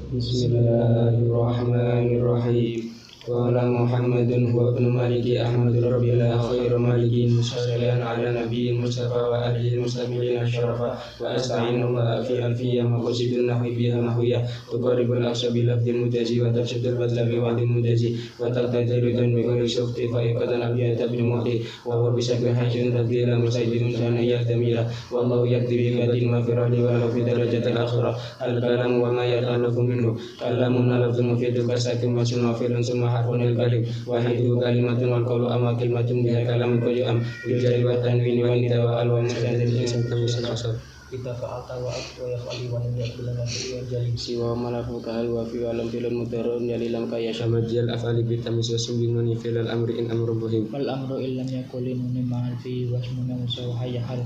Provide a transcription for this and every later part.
Bismillahirrahmanirrahim. Qala Muhammadun huwa ibnu Maliki Ahmadu Rabbillah khairu malikin musallian ala nabiyyin Mustafa wa alihi mustamilin asyarafa wa asta'inu wa fi alfiyya maqasidun nahwi biha mahwiyah tuqaribul aqsa bil abdil mujazi wa tafsidul badla bi wadil mujazi wa taqtadiru dan bi ghairi sufti fa iqadan abiyata bil muhti wa huwa bisakri hajjun tadila musaidin saniyat damila wallahu yakdibi gadin mafirali wa lahu fi darajatil akhirah al-kalam wa ma yata'allaqu minhu kalamun lafzun mufidun kasakin wa sunnah filun summa harfunil kalim wahidu kalimatun wal qawlu amma kalimatun biha kalam qayyam bil jari wa tanwini wa nida wa al wa mustadil insan tamusul asal kita fa'alta wa aqwa ya fa'ali wa lam yakul lana wa jali siwa malafu kahal wa fi alam filun mudarrun yalilam kaya syamajal afali bitamis wa sumbinuni filal amri in amru buhim wal amru illam yakulin ma'al fi wa ismuna musawhaya hal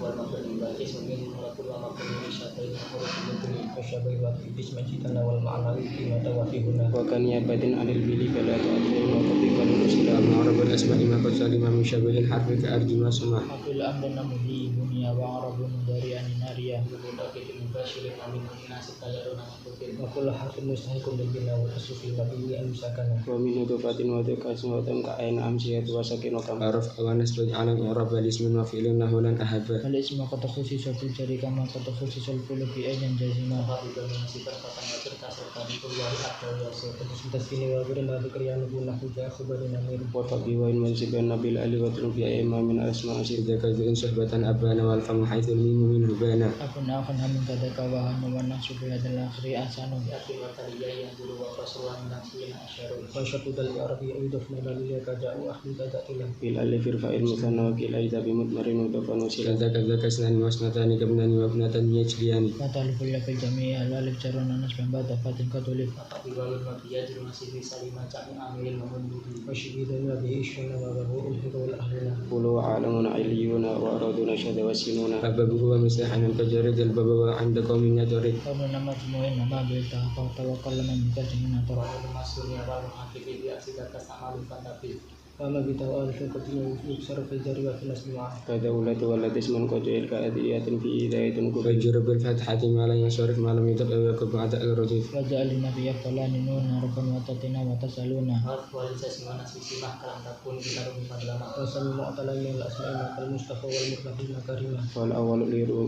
wal mabni wa ismin mulakul wa mabni syatain wa syabai wa bismajitana wal ma'ana fi ma tawafihuna wa kan yabatin alil bili bala ta'atin wa qatikan rusila ma'arabal asma'i ma qasalima min syabahin harfi ka arjuma sumah afil amdana muhi dunia wa arabun dari aninariya mutaqitin mubashirin amin nasib tayaruna maqtin wa kullu harfin mustahiqun bil bina wa tasfil mabni al musakana wa min utufatin wa tuqasin wa tamka'ain amsiyat wa sakin wa kam araf awanas bagi alam i'rab wal ismin wa fi'lin nahulan ahabba al isma qad khusisatul jari kama qad khusisul fulu fi ayyan jazima habiban nasifan fatan wa terkasar tadi kulwari akal ya so tasfil wa ghairu la dhikriyan guna huja khabarin amir wa tabiwa in mansiban nabil ali wa trubi ayma min asma asir zakazin suhbatan abana wal famu haitsul mimu min hubana akun akan hamin kadaka wa hanu wa nahsu bi hadal akhiri asanu yakin wa taliyya yang dulu wa fasruhan nafsina asyaru wa syatudal arabi yuduf nalaliya kaja'u ahli kadatilah bil alif irfa'il musanna wa kil aida bi mutmarin wa tafanu sila zakazaka sanani wasnatani kabnani wa ibnatan yajliyani fataliful lafil jami'i al alif jaruna nasban ba'da fatin katulif fatibalul mabiyajru nasibi salima ca'mi amilin wa mundubi wa syibidun wa bihi ishuna wa bahu ilhiqa wal ahlina qulu alamun iliyuna wa araduna syada wasinuna ababuhu wa misahanan kajarid al baba wa 'inda qaumin yadrid kamu nama temuin nama berita apa tawakkal man bikajin atar masuknya wa hakibi bi asidaka samalu fatafi kama kita wa alfu qatinu yuksar fil jari wa fil asma kada ulatu walad isman qajail ka adiyatin fi idayatun kubajur bil fathati ma la yasrif ma lam yutab wa yakub ada al rajif wa ja'alna fi yaqalani nun rabban wa tatina wa tasaluna wa lisasma nasbi mah kalam takun kita rumi fadlama wa sami mu'talan min al asma'i kal mustafa wal mukhlafil makarimah wal awwal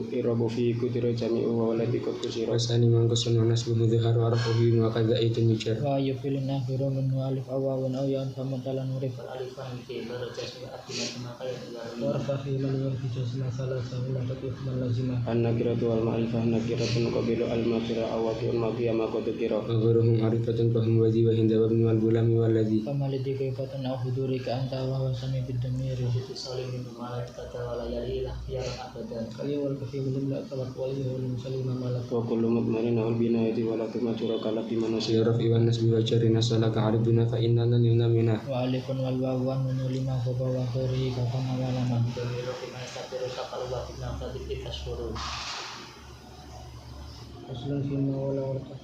irabu fi kudra jami'u wa waladi qusira wasani man qasun wa nasbu dhahar wa rafuhi wa kadza itun yujar wa yufilun akhiru min alif awawun aw ya famatalan urif alifan fi darajat wa aqilat maqayat wa rafahi man fi jasma salasa min tatif man lazima an-nakiratu wal ma'rifah nakiratun qabilu al-mafira awatu al-mafiya ma qad kira agharuhum arifatun fahum wazi wa hinda wa wal bulami wal ladhi famalidi kayfatan aw hudurika anta wa huwa sami bid damir salim min malaikata wa layali ya abadan kali wal kafi min la tawakkal wal musallima malak wa kullu mutmarin wal binayati wa la tumajura kala bi manasir rafi wan nasbi wa jarina salaka aribuna fa innana minna wa alifun wal wawan nulima fa wa khiri ka fa awalama damiru fi ma yastabiru saqal wa fi nafati tashkuru aslan fi ma wala warqa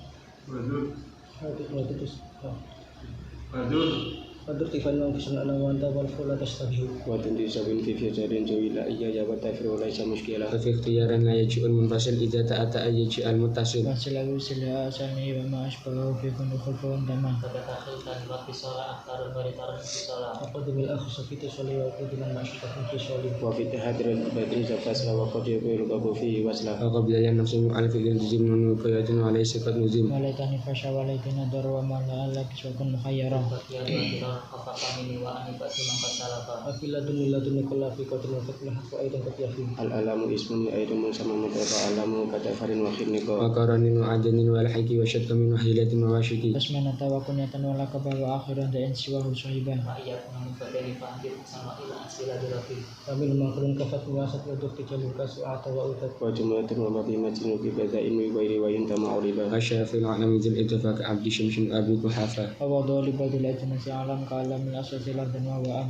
Qadur tifan wa fisan ala wa anta wal fula tastabihu wa tunti sabin fi fijarin jawila iya jabat tafir wa laysa muskilah fa fi ikhtiyaran la yaji'ul munfasil idza ta'ata ayyaji al muttasil wasilawi sila asani wa ma asbahu fi kulli khulfun dama tabakhiltan wa fisala akthar baritar fisala aqdimil akhs fi tisali wa qadiman ma'shaqan fi sali wa fi tahadril batin zafas wa qad yabiru qabu fi wasla wa qabla yan nafsu al fi'l jizm min qayatin wa laysa qad nuzim walaitani fasha walaitina dar wa ma la kisakun mukhayyara afaqamini wa anibati man qasalafa afiladun kulla fi qatin wa fatlah wa aidan qatiyafi al alamu ismun aidun sama mutafa alamu katafarin wa khirnika wa qaranin wa ajanin wa alhaqi wa shadqa min wahilatin wa washiki asmana tawakunyatan wa laqaba wa akhiran da'in siwahu sahibah wa iyyakum min fadli fa andir sama ila asila dirafi kamil makrun kafat wa sat wa dukti jaluka su'ata wa utat wa jumlatun wa madimatin bi badain wa ghairi wa yantama uriba asyafil alami zil ittifaq abdi syamsin abi kuhafa wa wadali badil ajnasi alam كعلم الأسد لفظا وهو أم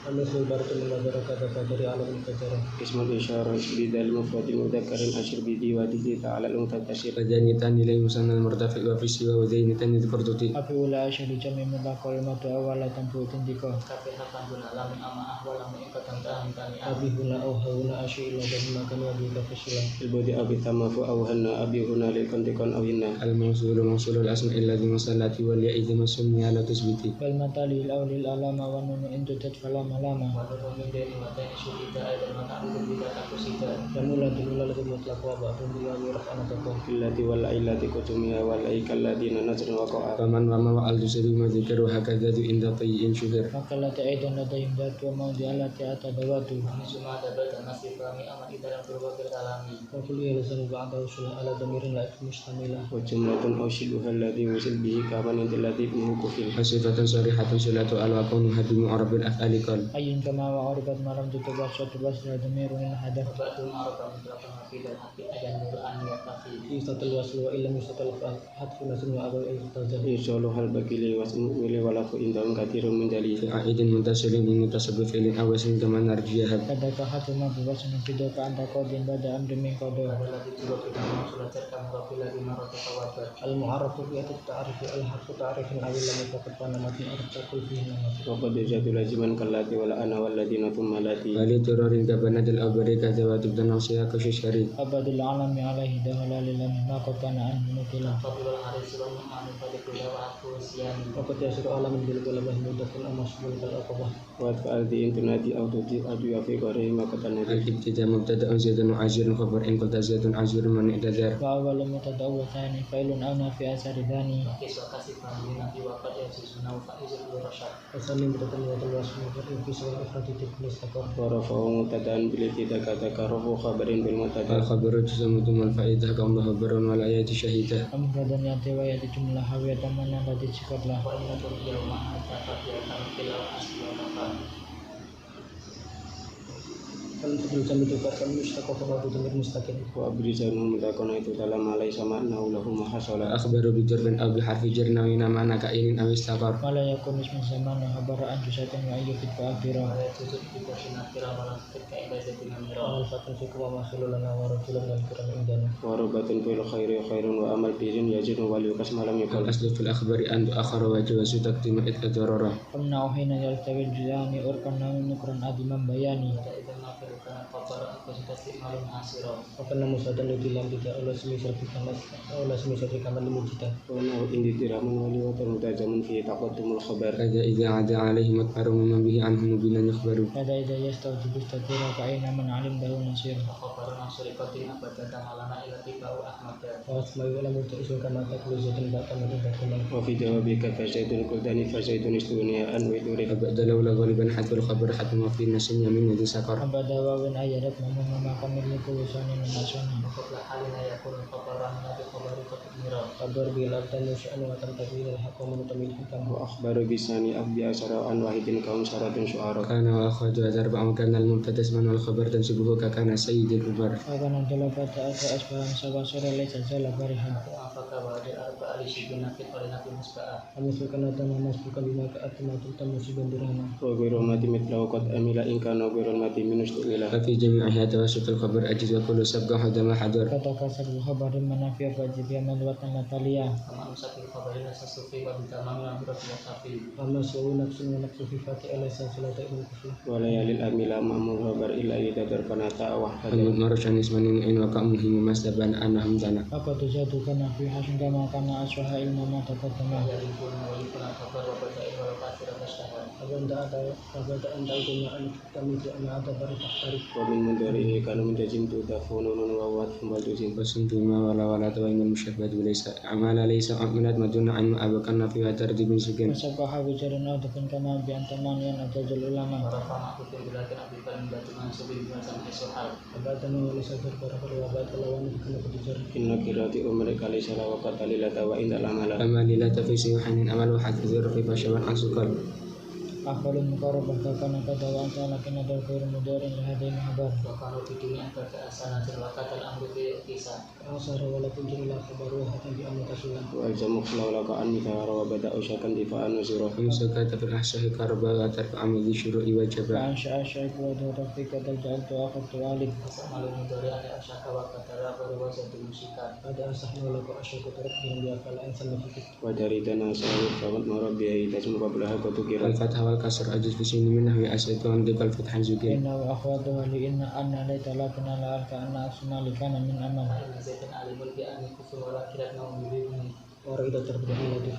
المثل البرد من بركة فجر على الفجر اسم الإشارة بدال مفرد مذكر أشر بديوته تعالى الأنثى تشير فدانيتان للمثنى المرتفع وفي السوى وزينتان للفردوت أفي ولا أشهد جميع مطلق كلمة أولا تنفو تنديكو أبي هنا أو هنا أشي إلا بما كان يبيك فشلا البودي أبي تمف أو هنا أبي هنا لكنتكن أو هنا الموصول موصول الأسماء الذي مسلات والياء إذا ما سمي على تثبيته والمثال الأول الألام والنون إن تتت فلا ملامة جملة الولد المطلق وبعض الرياض رفعنا تقوم التي والعلة كتمها والأيك الذين نزل وقع فمن رمى وألجسد ما ذكر وهكذا عند طيء شهر مقالة أيضا لديهم ذات وموضع التي أتى ذواته وكل يلزم بعده شيء على ضمير لا مشتملة وجملة أوشلها الذي وصل به كمان الذي به كفل صفة صريحة صلة الوكونها بمعرب الأفعال قال أي كما وعربت ما لم تتبع وتبصر ضمير من حدث يستطيع الوصل وإن لم يستطيع الحذف نسل وأبو التزل يشولها البكيل واسمه وله عندهم كثير من دليل في عائد متصل إن تصب فعل أو اسم كما نرجيها كذاك حتى ما بوصل فيدك عند قد بعد أمر من قد المعرف في التعريف الحرف تعريف أو لم يفقد فنمت أردت كل فيه نمت وقد جاءت لازما كاللاتي ولا أنا والذين ثم لاتي ولترار كبنات الأبريك ذوات الدنيا وسياق كشري أبد العالم عليه دهلا لله ما قد كان عنه نكلا وقد يسر عالم بالقلبة مدة الأمشبول كالأقبة وأتفعل ذي انتنادي أو تدي أدو في قريه ما قد نريد الابتداء مبتدأ زيد وعزير خبر إن قلت زيد عزير من إعتذار وأول متدأ ثاني فعل أو نافي أثر ثاني وثاني متدأ الوصف في سورة الإفراد تكنيستكم ورفعه مبتدأ بالابتداء كذكره خبر بالمبتدأ الخبر جزم ثم الفائدة كم خبر والآيات شهيدة أمرادا يأتي ويأتي جملة حاوية من التي تشكر له Al-Fadl ditukarkan mustaqaf wa dhamir mustaqim wa abrizanu mutakona itu dalam alai sama nahu lahu mahasala akhbaru bijarrin aw biharfi jarnawi nama anaka inin aw istaqar wala yakun ismu zaman habara an jusatan wa ayyufid fa akhira al-fatun fiku wa masululana wa rajulan dan kiram indana wa rubatun fil khairi khairun wa amal birin yazinu wal yukas malam yakal aslu fil akhbari an akhara wa jawazu taqdim at-darara qamna hina yaltawil jilani urkan nukran adiman bayani Apakah musadan itu dalam tidak oleh semisal di kamar limujita. Karena indi tiraman wali wa termutajamun fi taqaddumul khabar. Kada idza ada alaihi matharu mimman bihi anhu mubinan yukhbaru. Kada idza yastawjibu istadira ka'ina man alim dahu nasir. Wa asma'i wa lam tu'isul kama taqulu zaitun ba'ta mudabbakuman. Wa fi jawabika fa zaitun kuldani fa zaitun istuniya an wa iduri. Abada lawla ghaliban hatul khabar hatta ma fi nasin yamin yadi sakar. Abada wa ayadat mama kamil kulusani menasani kabar bila tanusyan wa tantabir al-haqqu mutamil hikam wa akhbaru bisani abdi asara an wahidin kaum syaratun syu'ara kana wa akhwaju azarba kana al-mubtada isman wal khabar tansibuhu ka kana sayyidul ubar kana jalabata ata asbahan sawasara laysa jala barihan afaka wa di arba alisibina fi qarinati musba'a amisukana tanama masbuka bima ka'atmatul tamusibun dirana wa ghairu mati mithla qad amila in kana ghairu mati minus ila fi jami'iha tawassul al-khabar ajiz wa kullu sabqa hadama hadar kata kasar khabar manafi wajib yaman wa tamatalia kama usafir khabarin sasufi wa bitamam amrat wa safi amma sawu nafsun wa nafsu fi fati alaysa salata ibn kufi wa layalil amila ma'mul khabar illa idadar fanata wa hadam marashan ismanin in wa ka'muhim masdaban anahum dana apa tujadu kana fi hasin kama kana aswaha ilma ma taqaddama abanda anda dunia an kami tu an ada baru takhari wa min mudari kana mujazim tu tafunun wa wa fambalduzin basun bima wala tawainul musyabbad walaysa amala laysa aminat maduna an abakan fi tartibin sukin sabaha bijaran adapun kama bi antaman yan ajal ulama rafa aku bilakan abikan batuman sabil macam isuhal abadana wa laysa baraka wa batalawan kana bijar inna qirati umrika laysa la wa qatalila wa indal amala amalila fi sayhanin amal wa hadhur fi bashawan asqal أفعل المقاربة كان كذا وأنت لكن هذا غير مدار لهذه المحبار وكانوا في الدنيا كأسانة وكذا الأمر في كيسان أصار ولكن جميل خبروها حتى بأن تسلم وألزم خلولك أن مثار وبدأ شكا دفاعا وزرا ومسكت في الأحشاء كربا وترفع عمد الشروع وجبا فأنشأ الشيخ ودور فيك جعلت وأخذت والد فسأل من دوري أن أشاك وكترى فروزة المشيكات قد أنصحني ولك أشرك تركهم بها فلا أنسى فيك وداريتنا ساوي فقد مرب بها تسمى قبلها كتكرا الفتح والكسر أجد في سين منه أسأت وندق الفتح زكي إنه أخواتها لإن أن ليت لكن لألك أن أسمى لكان من أمل فإن زيتن علم بأن الكفر ولكن أنهم يريدون وإذا تربح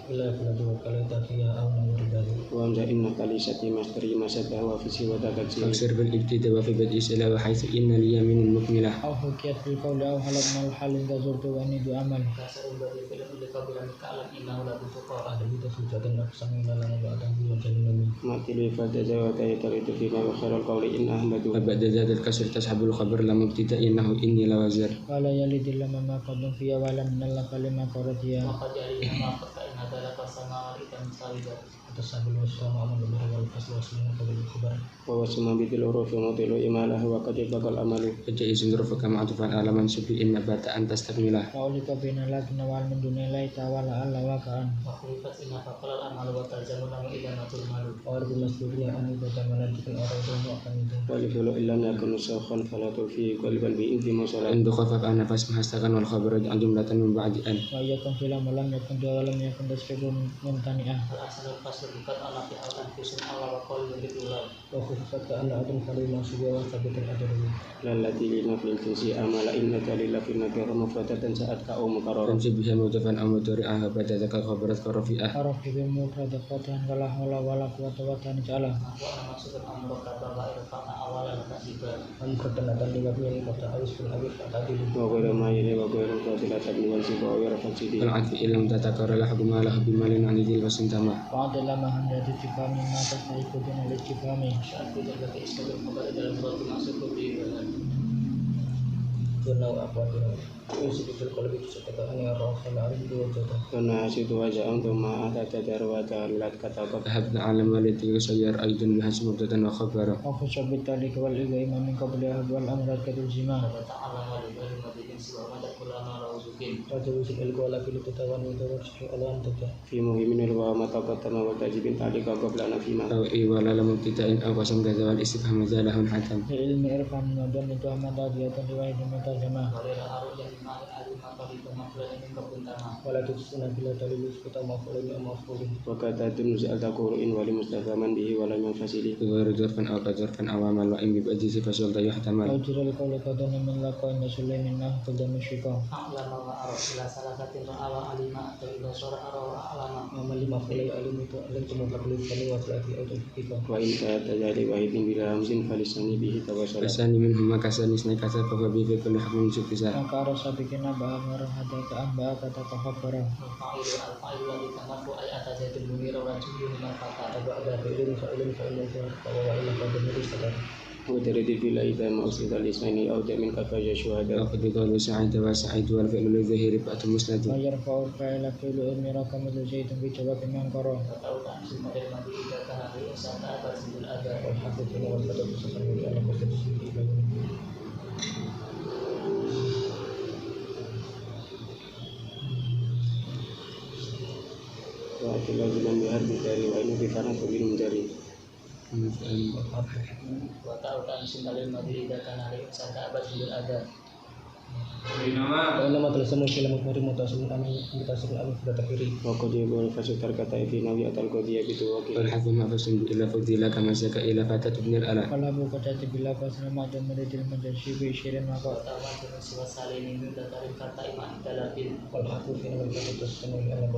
إلا فلا توكلت فيها أو نور ذلك وأمزا إن كاليستي مستري ما سبه وفي سوى تكسير فاكسر بالابتداء وفي بدء سلا وحيث إن لي من المكملة أو حكيت في القول أو هلكنا الحال إذا زرت وأني ذو أمل كسر البدء في الأمر قبل أن تعلم إنه لا بتقى ada kita sujud أقسم إلى لنا بعد أن يجعلنا من ماتي لي فتزاوت يتريد فيما وخير القول إن أحمد وبعد ذات الكسر تسحب الخبر لم ابتداء إنه إني لوزر ولا يلد لما ما قدم فيها ولا من الله كلمة قرتها وقد جعلنا ما فإن هذا لك السماء والإذا مستويدا أتصاب الوسطى وعمل البر والفصل وسلم قبل الخبر ووسما بدل الروف ومطل إماله وقد يبقى الأمل فجائز ظروفك معطوفا على منسوب إن بات أن تستكمله وأولك بين لكن وعل من دون الله تعالى ألا وكأن وخلفت إن فقل الأعمال وتلزم لهم إذا ما تلمل وأرض مسلولية أن إذا منجك الأرض وأن والفعل إن لم يكن سوخا فلا تلفي قلبا بإنت موصلا إن خفف أن فاسمها استغن والخبر عن جملة من بعد أن وإياكم في لم ولم يكن دوا ولم يكن تسرق ممتنئة الأحسن الفصل بقد أنا في حال أنفس الله وقول بإذن وخفت أن أدم خليل سجوا وثبت الأجر التي لنفل الجنس أمل إنك لله في النكر مفردة سأتك أو مكررة تنسب بها موتفا أو مدرعها بدأتك خبرت كرفئة عرف بمفرد فتحا ولا حول ولا قوة وتن جعله وأنا مقصود الأمر كبر غير فأنا أولا تسيبا أمكتنا تنلغ به kota alus pun habis tak tadi وغير ما يلي وغير قاتلة ابن والسيف وغير فاسدين العطف إن لم تتكرر لحق ما له بمال عن ذي الوسنتما وعد لما هندات الجفامي ما تستحق دون الجفامي saat dijaga ke Islam kembali dalam suatu masuk ke beribadah tunau apa tunau Yusuf itu kalau begitu sekatakan ya roh sama ada dua jodoh karena situ wajah untuk ma'ata tajar wa ta'alat kata habna alam waliti sayar aidun bihas mubtatan wa khabara aku sabit tadi kawal iga imam min qabli wal amrat kadul zima ta'ala walibali madikin siwa madak ulama rawuzukin wajah usik ilku ala fili tutawan wa warshi alam tata fi muhimin wa mataqattama wa tajibin ta'alika qabla nafima tawi wa lalam mubtita'in aw qasam gaza wal istifham zalahun hatam ilmi irfan madan itu ahmad adiyatan riwayat mutajamah walila aru yang dimana alimah kali pemakluan ini kepuntama wala tusuna bila dalilus kita mafulin amafulin wa kata tunzal taqurun wali mustafaman bihi wala min fasili wa rizqan aw qadran awamal wa in bi ajisi fasul tayahtamal ajral qawla qadana min laqan sulaiman nah qadam syika a'lama wa ara ila salasatin ra'ala alima atau ila sura ara wa alama amal lima fulai alim itu alim cuma taklif kali wa salati atau fikah wa in kata jadi wahidin bila hamzin falisani bihi tawassul asani minhum makasani snakasa fa bi kulli hamin sufisa maka rasa bikin abah marah ada ke amba kata kahapara fa'ilu al-fa'ilu wa ditamafu ayat ajatul munira wa rajulun manfata ada ada ilmu fa'ilun bahwa wa ila qadam istadar وترد في الأيثام أوصد الإسنين أو من كفاية شهداء وقد قال سعيد وسعيد والفعل الظهير بأت مسند ويرفع الفاعل فعل أمير كمثل زيد بجواب من قرأ وتعود عن سنة المدي إذا كان في إنسان أبرز بالأداء والحفظ في والفتح سفر من أن قصد السنة وأكل لازما بحرب الداري وإن في فرح كبير جري وتعود عن سنة المدي إذا كان في إنسان أبرز بالأداء Ulama telah semua film mari mutasim kami mutasim kami sudah takiri. Waktu dia berfasuk terkata itu nabi atal kodia gitu wakil. Alhafu mafasun ila fadila kama saka ila fatat ibnil ala. Kalau bukan jadi bila pas nama dan meridil menjadi bishirin maka taman dengan siwa salini minta tarik kata iman dalapin. Alhafu fina berkata semua anak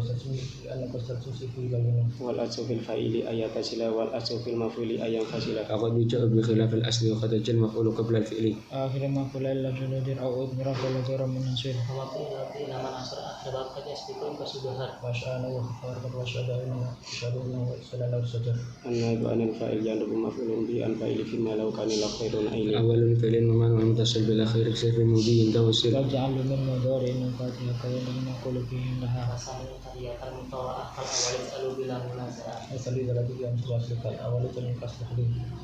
kostat susi fi balina. Wal asufil fa'ili ayat asila wal asufil mafuli ayam fasila. Aku bicara berkhilaf al asli wa kata jil mafulu qabla al fi'li. Akhirnya mafula illa junudir au miracle zara munasir. Waktu nama nasr akhirah kat yasbiqun kasudahat. Masyaallah wa khabar wa syada'ina syada'ina wa sallallahu sadar. An-naibu anil fa'il yandubu mafulun bi an fa'ili fima law kanila khairun aili. Awalun fi'lin wa man mutasil bil akhir sirri mubiyin tawassil. Waj'al min mudhari'in Fatihah kaya lima qulu fihi laha Rasanya tahiyatan mutawa'ah kal awal selalu bilang munaza'ah. asali dalam yang suasukal awal itu kasih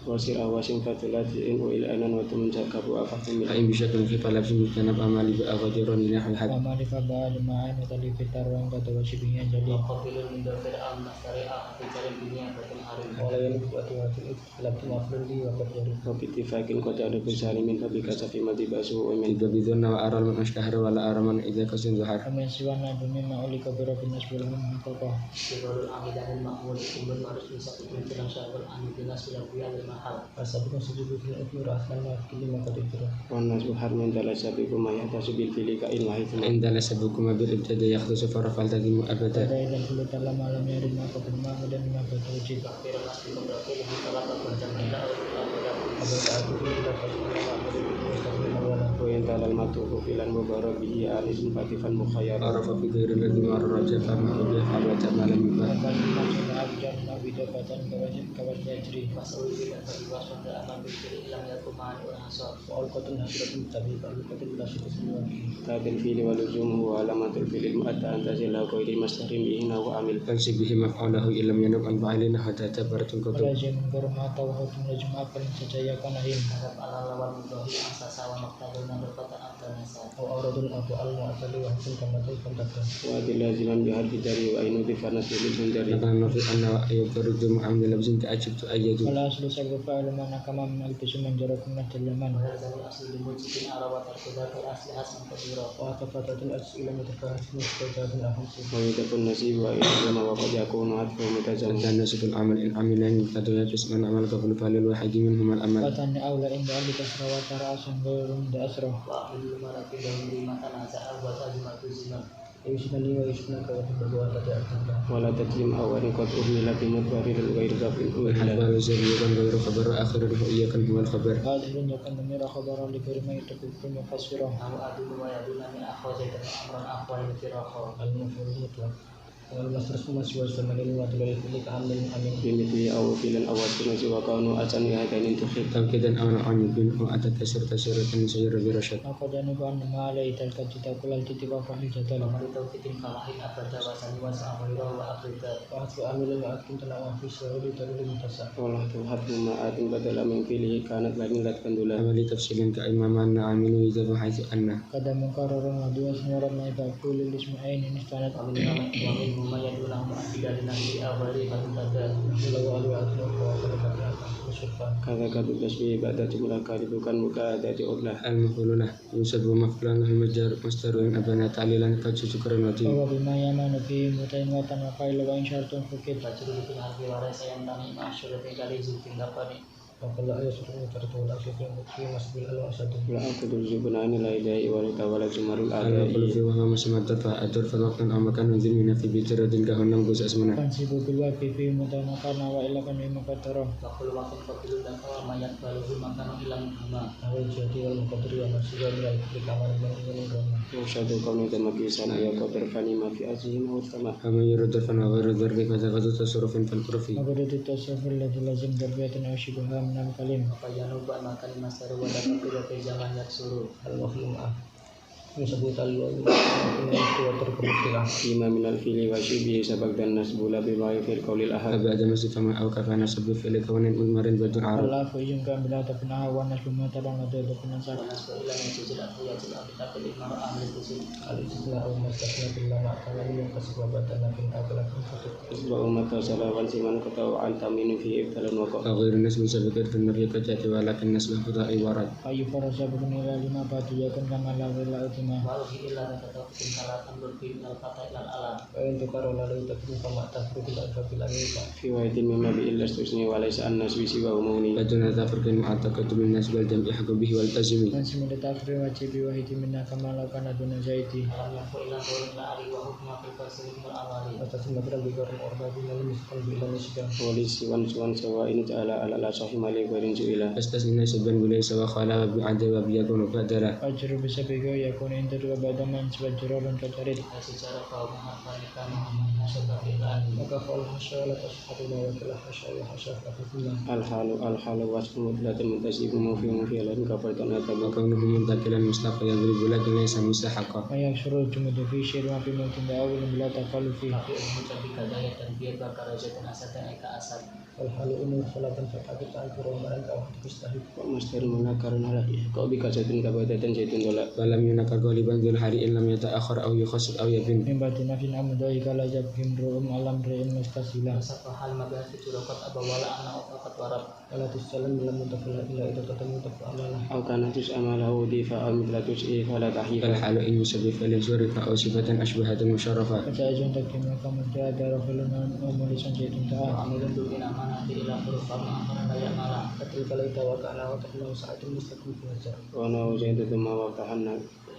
wasir awasin fatulatin wa ila anan wa tumunjakabu afatim Ain bisa fi falafin kanab amali ba aghadiron li nahwi had wa ma'rifa ba'al ma'an tali fitar wa kata wasibinya jadi Qabilun min dafir al-masari'ah fi jalan dunia batin hari. wala yang buatu hati lakin afdal di wa qadari wa bittifaqin qad ada bisari min fabika safi madibasu wa min tiba bidun wa aral man ashkahar wala araman idza kasin zuhar kami siwana dunia uli kabira bin nasbil hakaka Sirul amidanil ma'mul Imbun marus bisa ikun tilang syarul amidinas bilang biya al-mahal. asabuna sujudu fil ikmira aslanna kilima qadira wa nasbu harman dala sabiku ma yahtasu bil filika in wahitun inda la sabukum bil ibtada yakhdusu farafal tadimu abada pada dan kulit dalam malam yang rina kebenar dan lima berwujud Akhirnya nasbi memberati lebih kalah berjam tidak al-Quran. abad saat itu kita bersyukur mustaqim awala wa yantalal matuhu filan mubarak bihi alisun fatifan mukhayyar arafa bi ghairi ladhi marraja fa ma bi hawla ta'ala min ba akan dimaksud abjan nabi dapatan kawas jajri Masawi tidak bagi waswada aman berkiri ilang yakuman ulhasor. soal kotun hasiratun tabi kalau kotun belasih semua tabil fili wa luzumuhu wa alamatul fili mu'atta antazila qairi mastahrim bihina wa amil fansi bihi maf'alahu illam yanub an fa'ilina hatta tabaratun kutub lazim bermata wa hukum najm apa yang sajaya kanahim Harap ala lawan mudahi angsa sawa maktaduna berkata antanasa. au auradun aku al mu'atali wa hukum kamatai kontakkan wa dilaziman bihar bidari wa ainu difanas bil bundari Lakan nafi anna wa ayyukarujum amdi labzin ta'ajibtu ayyadu wala asli sabda fa'il mana kama min albisu manjarakum nahdalaman Dari asli dimujibin arawat al-qudati asli hasan kabira. wa tafatatun asila mutafahas mustajabun ahumsi wa yudafun nasi wa ilama wa qad yakunu atfu mutazam dan nasibul amal in amilan fatuya fisman amal kaful falil wahidi minhum al amal fatani awla inda alika sarawata ra'asan gairum da asrah Wa akhirul marati dan lima tanaza'ah wa tajmatu zimam. yusnali wa yusna kawat berdoa tadi akan wala tajlim awani qad uhmila bi mudbarir ghairi gafin uhmila hadba zaliyatan ghairu khabar akhir ru'yakan huwal khabar hadirin yakan demira khabaran li karima yatakukum mufassirah Nahu adu wa yadunani akhwajai dan amran akhwai mutirakho. al-mufrad mutlaq wal masrus masih wa samanil wa tulil kulli amin amin bimithli aw filan aw nasi wa kanu asan ya hadain tuhib tawkidan amana an bin wa atat tasiratan sayyira bi rasyad aku dan ban ma alai talka kita kulal titiba fahil jadal Lamari taufitin falahin abada wa sani wa sa'akhirah wa akhirah. wa asbu amil wa akin tala wa fi syahudi tarul mutasa wallah tuhat ma'atin badala min filihi kanat lakin latkandula amali tafsilin ka imaman amilu idza bahaytu anna kada mukarrarun wa dua sunaran ma yaqulu lil isma'ain istanat Wa min huma yadulahu ma'afidah dinahli awali fatada. lawa alwa atlu wa qad musyaffa kata kata tasbih ibadah jumlah kali bukan muka ada di Allah al mafuluna yusabu maflan al majar mastarun abana ta'lilan ka syukran wa wa bima yamanu fi mutain wa tanafa'il wa in syartun fukid Bacuru di harfi warai sayang tani ma'asyuratin kali zulfin dapani. wa qala ayasrun tartul asifin fi masbil al wasadu la aku duzubuna ni la ilahi wa tawala jumarul al adai maqulu fi wa ma samatat fa adur fa waqtan amakan unzil min fi bitradin ka hunam gus asmana fansibu bil waqi fi mutanaqana wa ila kan muqaddara Wakul wakil kabilun dan kawa mayat baluhu makanu ilang hama. awal jadi wal muqaddari wa masjid al kamar min rama Wasyadu kami dan makisan ayat kotor fani mafi azim wa utama kama yurdu fan wa ghairu dzarbi ka zakatu tasarrufin fil qurfi Abadatu tasawwur ladzi lazim darbiyatan aw shibha min al-kalim Apa yanuba makan masaru wa dapat tidak ke zaman yaksuru. al-mafhumah disebut al-wa itu terkebutilah lima minal fili wa syubihi sabak dan nasbula bima yufir qawlil ahad abada masifama aw kafana sabu fil kawanin ulmarin badun arab Allah fa yumkan bila tapna wa nasbu matadan wa tapna sak Wanas wa ilang yang sujud aku ya jil aku tapi lima amri kusud. al-istisna al mustaqna billah ma kana yang kasbatan lakin akala fatut isba umat salawan siman kata antaminu fi ibtalan wa aw ghairu nasbi sabiqat fi nafi ka jati walakin nasbu qada'i warad ayu farasa bukun ila lima batu yakan kama la wala utima Waluhi illa dan kata kutin kalatan berfil al kata ilal alam. wa in tukaro lalu takru kama takru bila kabila kita fi waitin mimma bi illas tusni wa laysa an nasbi siwa umuni badun tafriqin mu'attaqatu bin nas wal jam'i haqqu bihi wal tazimi dan semudah tafri wajibi wahidi minna kama la kana duna zaiti Alam yang ku ilang turun la ali wa hukma fil fasili mul awali. atas makra bigar orba binal misqal bila nisga wali siwan suwan sawa ini ta'ala ala la sahih malik wa rinju ila astasnina saban bulay sawa khala wa bi'ada wa biyakunu badala ajru bisa bego yakun inter wa ba'da man sajjarun kajarid secara kaum harfanika Muhammad Nasyabahillah maka qala hasyala tashatuna wa kala hasyala hasyafillah al-halu wasfu mudlatun muntasibu mufi'lan kafartan atabu kaunuhu muntakilan mustafa yadribu lakin laysa mustahaqa ayat surul jumudu fi syir wa fi mawtin da'awul bila taqalu fi tapi mencapai kadaya dan biar bakar rajatan asatan eka asad al-halu unur salatan fataqit al-qur'an kau mustahil Master munakarun ala kau bikasatin kabadatan zaitun dola walam yunakar ghaliban dzul hari in lam yata'akhkhar aw yukhassid aw yabin min batina fin amdai kala jabhim ru'um alam ri'in mustasila sapa hal mabati curokat abawala ana ofakat warab kala tisalan dalam mutafila ila itu ketemu tafa'ala au kana tus amalahu difa al mitlatus fala tahif fal halu in yusabbih fal yusrifa aw sifatan ashbahatan musharrafa Baca ajun takim kamu tiada rahulunan umulisan jaitun ta'a amilun dukina manati ila huruf fama akhana layak malam Katil kala itawaka'ala wa ta'ala sa'atul mustaqim fajar wa nawjaitu thumma waqtahanna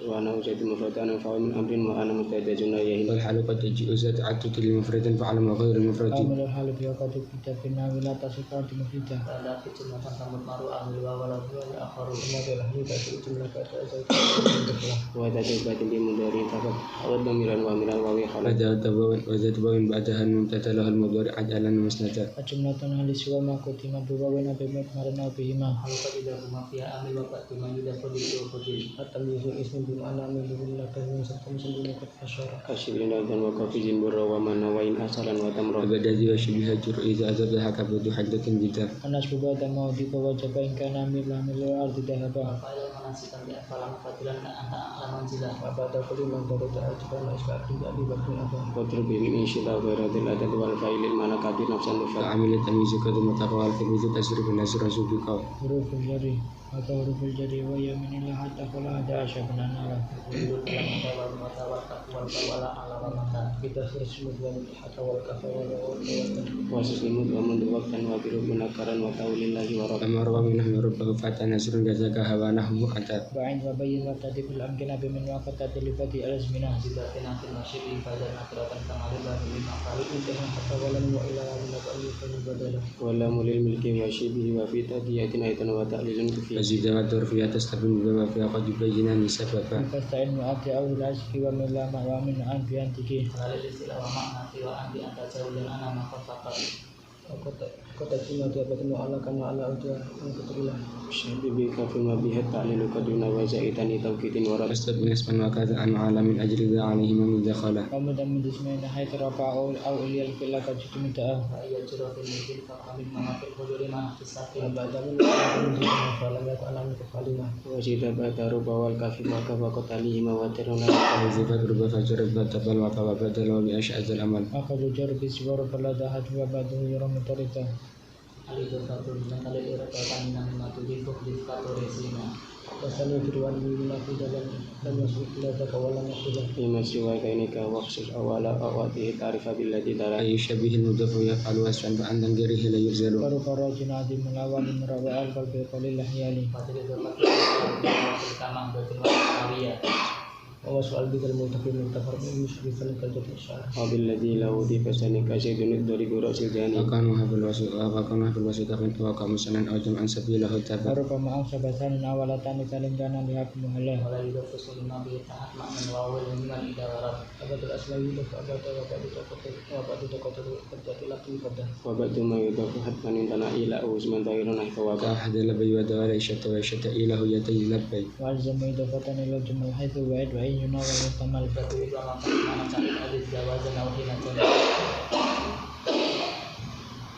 wa nawjaitu mufradana fa min amrin wa ana mustajajun yahin wal halu qad taji'u zat atutu lil mufradin fa alam ghairu al mufradi Amilul halu biwakati kita finna wilata sikarti mufita tanda kecematan samut maru amil wa walau wa akharu Umadil halu ta'ati jumlah kata azal wa tajabatin di mudari faqat awad damiran wa miran wa wi khala wajat bawin ba'dahan mumtatalah al mudhari ajalan musnada Ajumlatan halis wa makutima biwawin abimek marana bihima halukat ida humafiya amil wa ba'du man yuda fadil Atam yuzul ismi bima'ana amilulillah kahim sakum sembunyi kafasyara kashirin dan wa kafizin burra wa man wa in asalan wa tamra abadadi wa shibiha jur'iza azabha kabadu haddatin jidar Anas bubada maudika wajaba ingkana amilul ardi dahaba fa'ilal manasikan di afalam fadilan anta a'laman zilah Abada kuliman dari ta'ajibana iskatin jadi bakun abah Qadru bi min insyi'allah ghairatil adad wal fa'ilil manakati nafsan fa amilat amizukatu mataqwa al kabizu tasrif nasra subiqa Huruful jari atau huruful jari wa yaminillah hatta kala ada asyabna nara Hudud dalam mata wal mata wal kafu wal bawala ala wal mata Kita serismud wa hatta wal kafa wal wa sislimut wa mundu waqtan wa biru munakaran wa taulillahi wa rabb amar wa minah rabbahu fata nasrun gazaka hawanahu atat Ba'in wa bayin wa tadifil amkina bimin wa qatati libati al-azminah Zidatina fil masyiri fajar nakiratan kamalillah lima kali Intahan hatta walan wa ila alina ba'alifan badala wala mulil milki wa shibihi wa fi tadiyatin aitan wa ta'lilun kufi azida wa turfiyat tastabin wa fi qad yubayyana nisabaka Fasta'in mu'ati awil azki wa milama wa min an biantiki Halil istilah wa maknati wa andi anta jauh dan ana makofakat Kota cina tiabatinu ala kana ala utia Angkatulah syabibi kafi ma bihat ta'lilu kaduna wa zaitani tawkitin wa rabb astab nisban wa kaza an alamin ajri da alaihim min dakhala Kamu dan mendismaina hai terapa au uliyal kila kajitu mita'ah Iya curafin mungkin fakamin mengafil huduri manakisafin Abadamun wa falam yaku anam kefalina wa zida bataru bawal kafi maka wa qatalihi ma wa tiruna wa zifat ruba fajarat batabal wa kabadal wa bi ash'azal amal Maka jujar biswar faladahat wa baduhu yuram mutarita Alidofatun dan kali irata kaminan matudi fuhdif katoresina Wasali firwan bimina fidalan dan masuk ilata kawalan makudah lima siwa kainika wa khusus awala awatihi tarifa billati tara ay shabihil mudafu yaf'alu wasfan fa andan garihi la yurzalu Baru karajin adi melawan merawal kalbi qalil lahyali Fadil idofatu kamang betul wa Awas soal bikal multaqim multafar musyrifan kaljati syarah wa billadhi lahu di fasanika sayyidun dari gurasil jani wa kanu hafal wasitaqin wa kamusanan aw jam'an sabilahu taba Baru pamaang sabatan awalatan italim dana lihak muhalah Wala idofasul nabi tahat maknan wawil miman ida warab Abadul aslawi dafa abada wa ba'du takotu kerjati lakin pada wa ba'du ma yudafu hatman intana ila uzman tahirun ahwa ka ahada labay wa dawala isyata wa isyata ilahu yatayi labay Wa alzamu idafatan ila jumal haithu wa'id wa yuna wa mutamal Batu itu amat mana cari adit jawazan awhina jana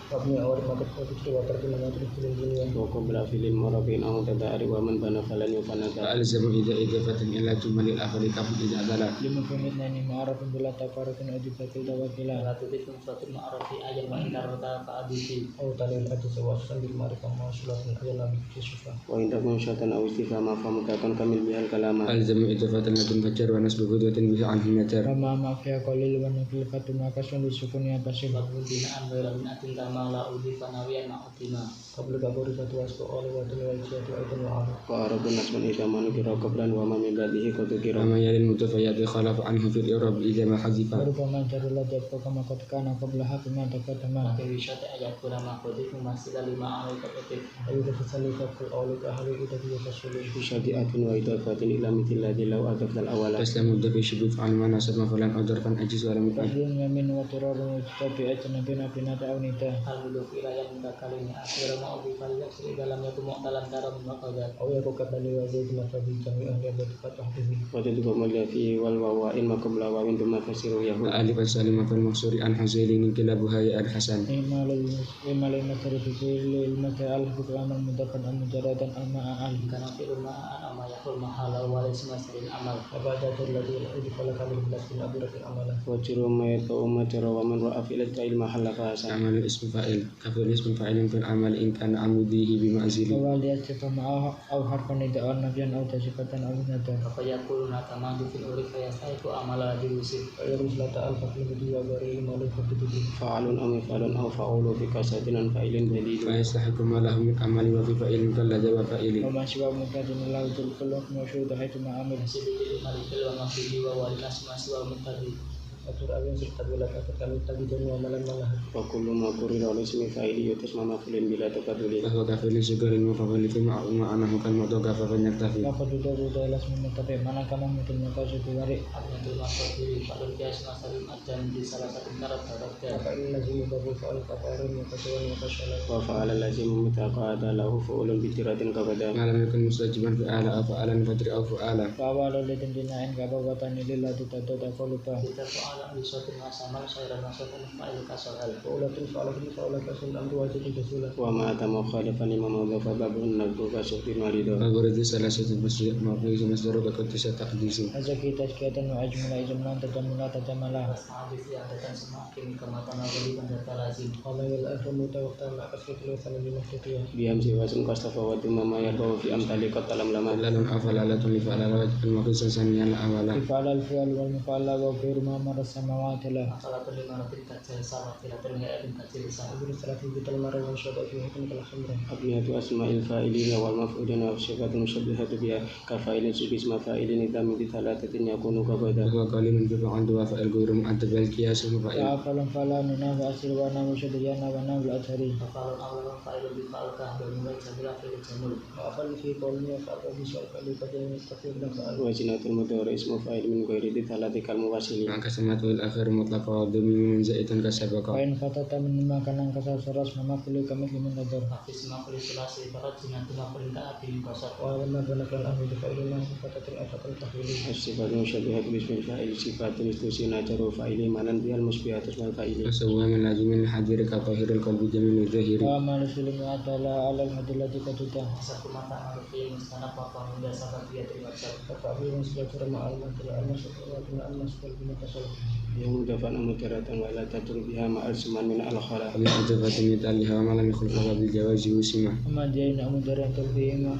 Wabni awal makat waktu wa terkena matri film dunia wa qabla filin marabin aw tadari wa man bana falan yufanata fa alzamu idafatan ila jumalil akhri kaf idza dala Limun pemitna ni ma'arafin bila tafarukin adibatil dawakila Wala tutik suatu ma'arafi ajal wa intar rota fa'adisi Au talil adi sewasan bil marifah ma'asulatun ayat nabi kisufa wa intakun syatan aw istifama fa mutakan kamil bihal kalama alzamu idafatan ladun fajar wa nasbu hudwatin bihi anhu natar Rama ma'afiyah qalil wa nakil fatu maka sundu sukuni atasil Babun binaan wala min atin كما لا أضيف ناويا مع أتما قبل كبر فتوى سؤال وتن والجهة أيضا وعرض وأعرب نسبا إذا ما نكر قبلا وما من بعده قد ذكر وما يلي المتفيات خلف عنه في الإعراب إذا ما حذف وربما جر الذي كما قد كان قبلها فيما تقدم في وشات أن يكون ما قدف مماثلا لما عليك أتف أي تفصل في الأول كأهل إذا يفصل بشديئة وإضافة إلى مثل الذي لو أضفنا الأول تسلم الدفع شبه فعل ما نصب مثلا أو ظرفا أجز ولا من فصل يمين وترار متتبعة بنا أو نداء الملوك إلى yang mutakalimi akhir ma أضيف ليكسر إذا لم يكن معتلا دار من مقدار أو يكون كبني وزيد مفرد جميع أهل بتفت وحده وتدخل ملافي والواو إن ما قبل واو بما فسره يهود ألف السالمة في المقصور عن حزيل كلابها يا الحسن إما للمثل في كل المثل ألف بكلام المدفن المجردا الماء ألف karena fi'il ma'an ama yahul mahala walis masarin amal وبعد الذي أضيف لك بالبلاس من أبرة الأمل وجر ما يتبع ما جرى ومن رأى في الفعل محل فحسن عمل اسم فاعل كفر اسم فاعل في العمل إن كان عموديه بمأزل ووالي الصفة معه أو حرف نداء نبيا أو تصفة أو نداء فيقولون كما في الأوري فيستحق عمل الجلوس ويرز لا تألف في الفيديو وغيره مالك فتدري فعل أو مفعل أو فعول في كسرة عن فاعل دليل ويستحق ما له من عمل وفي فاعل كالذي وفاعل وما سوى مفرد له ذل كل مشهود حيث ما عمل Sidiki malikil wa mafili wa walinas maswa mutadi أتر أبين سكتب لك أتكلم تجدون وملا ملا وكل ما قرر على اسم فاعل يتسمى مفعول بلا تبدل فهو كفر صغير المفعول في معناه كالمعطى كفر يكتفي لقد دور اسم متبع mana kamu mungkin mengkaji diwari Abdul Masudi Fadul Kias Masalim Adam di salah satu karat karakter apa ini lazim babu faal kafarin mukasiwan mukasyalat وفعل لازم متقاعد له فعول بتراد كبدا ما لم يكن مستجبا فعال أو فعلا فتر أو فعالا bahwa lalu dinain kabawatan lillah ditadad aku lupa kita soal isutin masamal syairan masakan fa'il kasal faulatul faula kasul amru wajib disulat وما أتى مخالفا لما مضاف باب النقد كشف مريض فبرد ثلاثة مقيس مصدر كقدس تقديس azaki tazkiyatan wa ajmala ijmalan tadamula tajamala hadis yang datang semakin kematan awali pendata lazim qala wal akhramu tawaqta ma kasratul wasan bi muhtaqiyah بهمز وزن قصف وتم ما يربو في أمثال قد لم لما لم أفعل على تولي فعل على المقيس ثانيا الأول ifal al fi'al wal mufa'ala wa ghairu ma mar samawati la masalah lima ratus kacil sama tidak terlihat kacil sama ibnu salati bital mar wa syada fi hukm kal khamra أبنية أسماء الفاعلين والمفعولين والصفات المشبهة بها كفاعل اسم فاعل إذا من ثلاثة يكون كبدا وهو قليل في فعل وفعل غير مؤدب القياس وفعل ya falam fala nuna wa asir wa na musyadiyana wa na bil athari Fa'alun awal fa'ilun bi fa'alkah dan mulai jamilah fa'il jamul wa fal fi qawliya fa bi syai'in qadin tafsir dan fa'al وزنة المدور اسم فاعل من غير ثلاثة كالمواصل maka samatul akhir mutlaq wa dumi min zaitan kasabaka wa in fatata min makanan kasar saras mama kulli kami min nadar Hafiz makhluk sulasi farat jinatu makhluk ta'ati kosar wa lamma banakal amri fa ilma fatatul afatul tahwili الصفات المشبهة باسم الفاعل صفات استثنى نجر فاعل معنى بها المشبهة اسم الفاعل وسوى من لازم الحجر كطاهر القلب جميل الظاهر wa ma sulmi atala ala al hadillati katuta Satu mata manusia mustanab apa muda sahabat dia terima fa fa bi musbatur ma al madra al masbul wa al masbul bi mutasal yang mudafan mujarratan wa la tadur biha ma'al suman min al-khala من أجابة مثالها وما لم يخلق بالجواز وسمة amma jaina mudaran tulbihima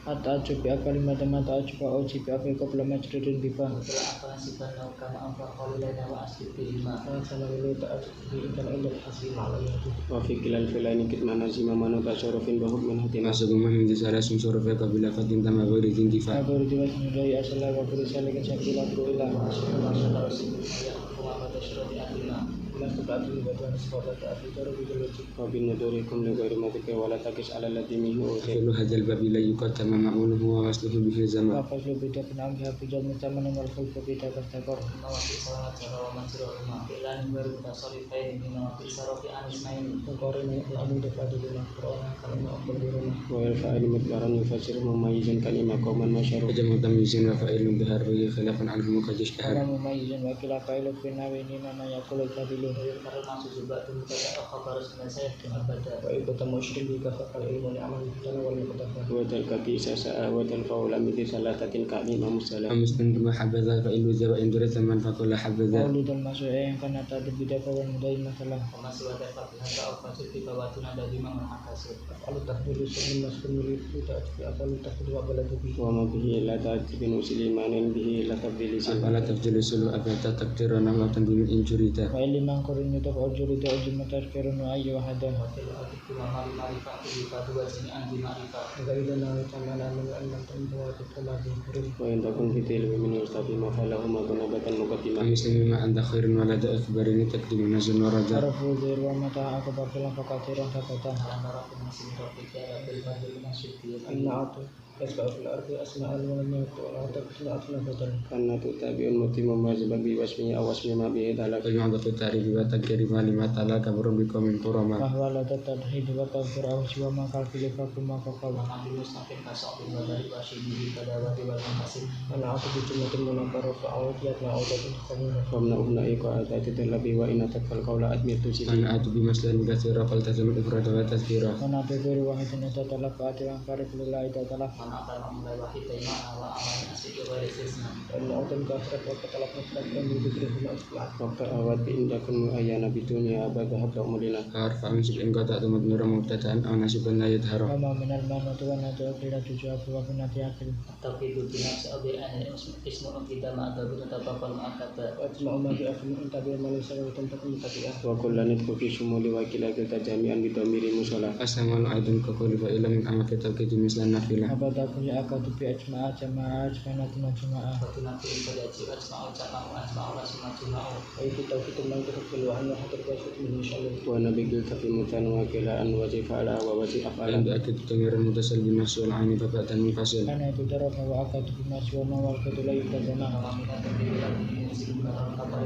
ata'ajub bi akalimah ma ta'ajub wa uji bi akal qabla majrudin bifa Setelah apa sifat kama amfa qalilaina wa asli bihima sana lilu ta'ajub bi ikan illa hasil alayhi wa fi kilal filaini kitman nazima manu tasarrufin bahud min hatima masuk rumah min disara sumsur fa kabila fatin tama bari tingkifa Agar jelas menjadi asal wa berisalakan sabila berulah masalah sifat yang kuma pada surat akhirnya Mas taati wa tuan sekolah taati cara biologi wa bin nudurikum li ghairi matika wa la takis ala alladhi minhu kullu hajal babi la yuqaddama ma'unuhu wa wasluhu bihi zaman wa faslu bida pinam biha bijal mutaman wal khulfu bida kastakor Nawati salat cara wa majra rumah Ilan baru tasarifain min nawati sarafi anismain Korin al amu dafadu bila Qur'an kalama akbar di rumah wa al-fa'il mitbaran yufasir mumayyizan kalima qauman masyaruh jamu tamyizin wa fa'ilun bihar bihi khilafan anhu mukajish Kama mumayyizan wa kila fa'ilu fi nawi ni mama yakulu kadili kullu. ويذكر المقصود بعد مبتدأ وخبر اسم سيحكم أبدا. وإن كنت مشرك بك فالعلم لعمل المبتدأ والمقتضى. وتلك ساء وتلفع لم ثلاثة كعلم مسلم ومسلم بما حبذا فإن لزم وإن درس من فكل حبذا قول المسوء yang kana tadi bidafa wal mudai masalah. وما سوى ذلك فهذا أو فاسد في فواتنا الذي من حكاسه. Alu tahdilu sunnah masuk milik tidak apalu tahdilu abaladu bi. وما به لا تعجب سليمان به لا تبديل أفلا تفجل سلو أفلا تقدرون أو تنبين إن جريتا Wa illi man qarin yutaf ajru da ajru matarkirun wa ayyu hada. وكل أدب ومال معرفة في فدوى جميعا بمعرفة. Gaida na tamana min annam tanbu wa tuqalladi kurin. وإن تكن في تلو من يستفي ما فله ما كنبة مقدمة ومسلم ما عند خير ولد أكبرني تقدم نزل ورجاء Arafu zir wa mata akbar filan fakatiran takata. على مرات المسلم ربك بالبهد المسجد. Inna atu asbab fil ardi asma'al wa lam yakun wa taqtulu atna fatan. karena tutabiun muti memazbab biwasmi awasmi ma bihi dalak فالمعض في التعريف وتكريم لما تعالى كبر بكم من كرما Bahwa la tatadhid wa tafsir aw siwa ma kal fil fakum ma faqal. وعن المستقيم كصعب وذلك وشيبه كداوة والمنحسن. Ana atu bi jumlatin munakkar fa awdiyat ma awdatun khamuna. famna ubna iko atati talabi wa inatakal qawla admitu sisi أنا أتو بمثل كثيرا فالتزم الإفراد والتذكيرا Ana bi ghairi wahidin tatalaf atiran farid lillahi ta'ala. ونعطى مولى وحيد معنا وأمان أسئل غير استثناء. Anna atan kasrat wa tatalaf mutlaqan bi dhikrihi al-asbab. waktu awat bi indakun ayana bidunya abada habla umulina فأرفع منسب إن قطعت مدمرا مبتدأ أو نسبا لا يظهر Wa min al-manat wa natu akhira tujuh wa binati akhir. التوحيد بنفس أبي أن اسم أكيد مع ضرورة تطابق المؤكد. Wa asma'u ma bi akhir intabi ma laysa wa tantakum tabi'ah. wa kullanit fi sumuli wa kilakilta jami'an bidomiri musola أسلم أيضا كقول فإلا من أمك توكيد مثل النافلة Abada kulli akadu bi ajma'a jama'a ajmanat majma'a. وتنقل فليأتي أجمع جمع أجمع رسم جمع. Wa itu tauhid man kafil wa an hadir rasul min insyaallah. wa nabigil tafi mutan wa kilaan wa jifala wa wajib أن afalan بأكد تمير المتصل بالنفس والعين فبأت منفصل Ana itu darah wa akadu bi maswa wal kadula yutazana. ومن التدبير الذي ينزل من القبر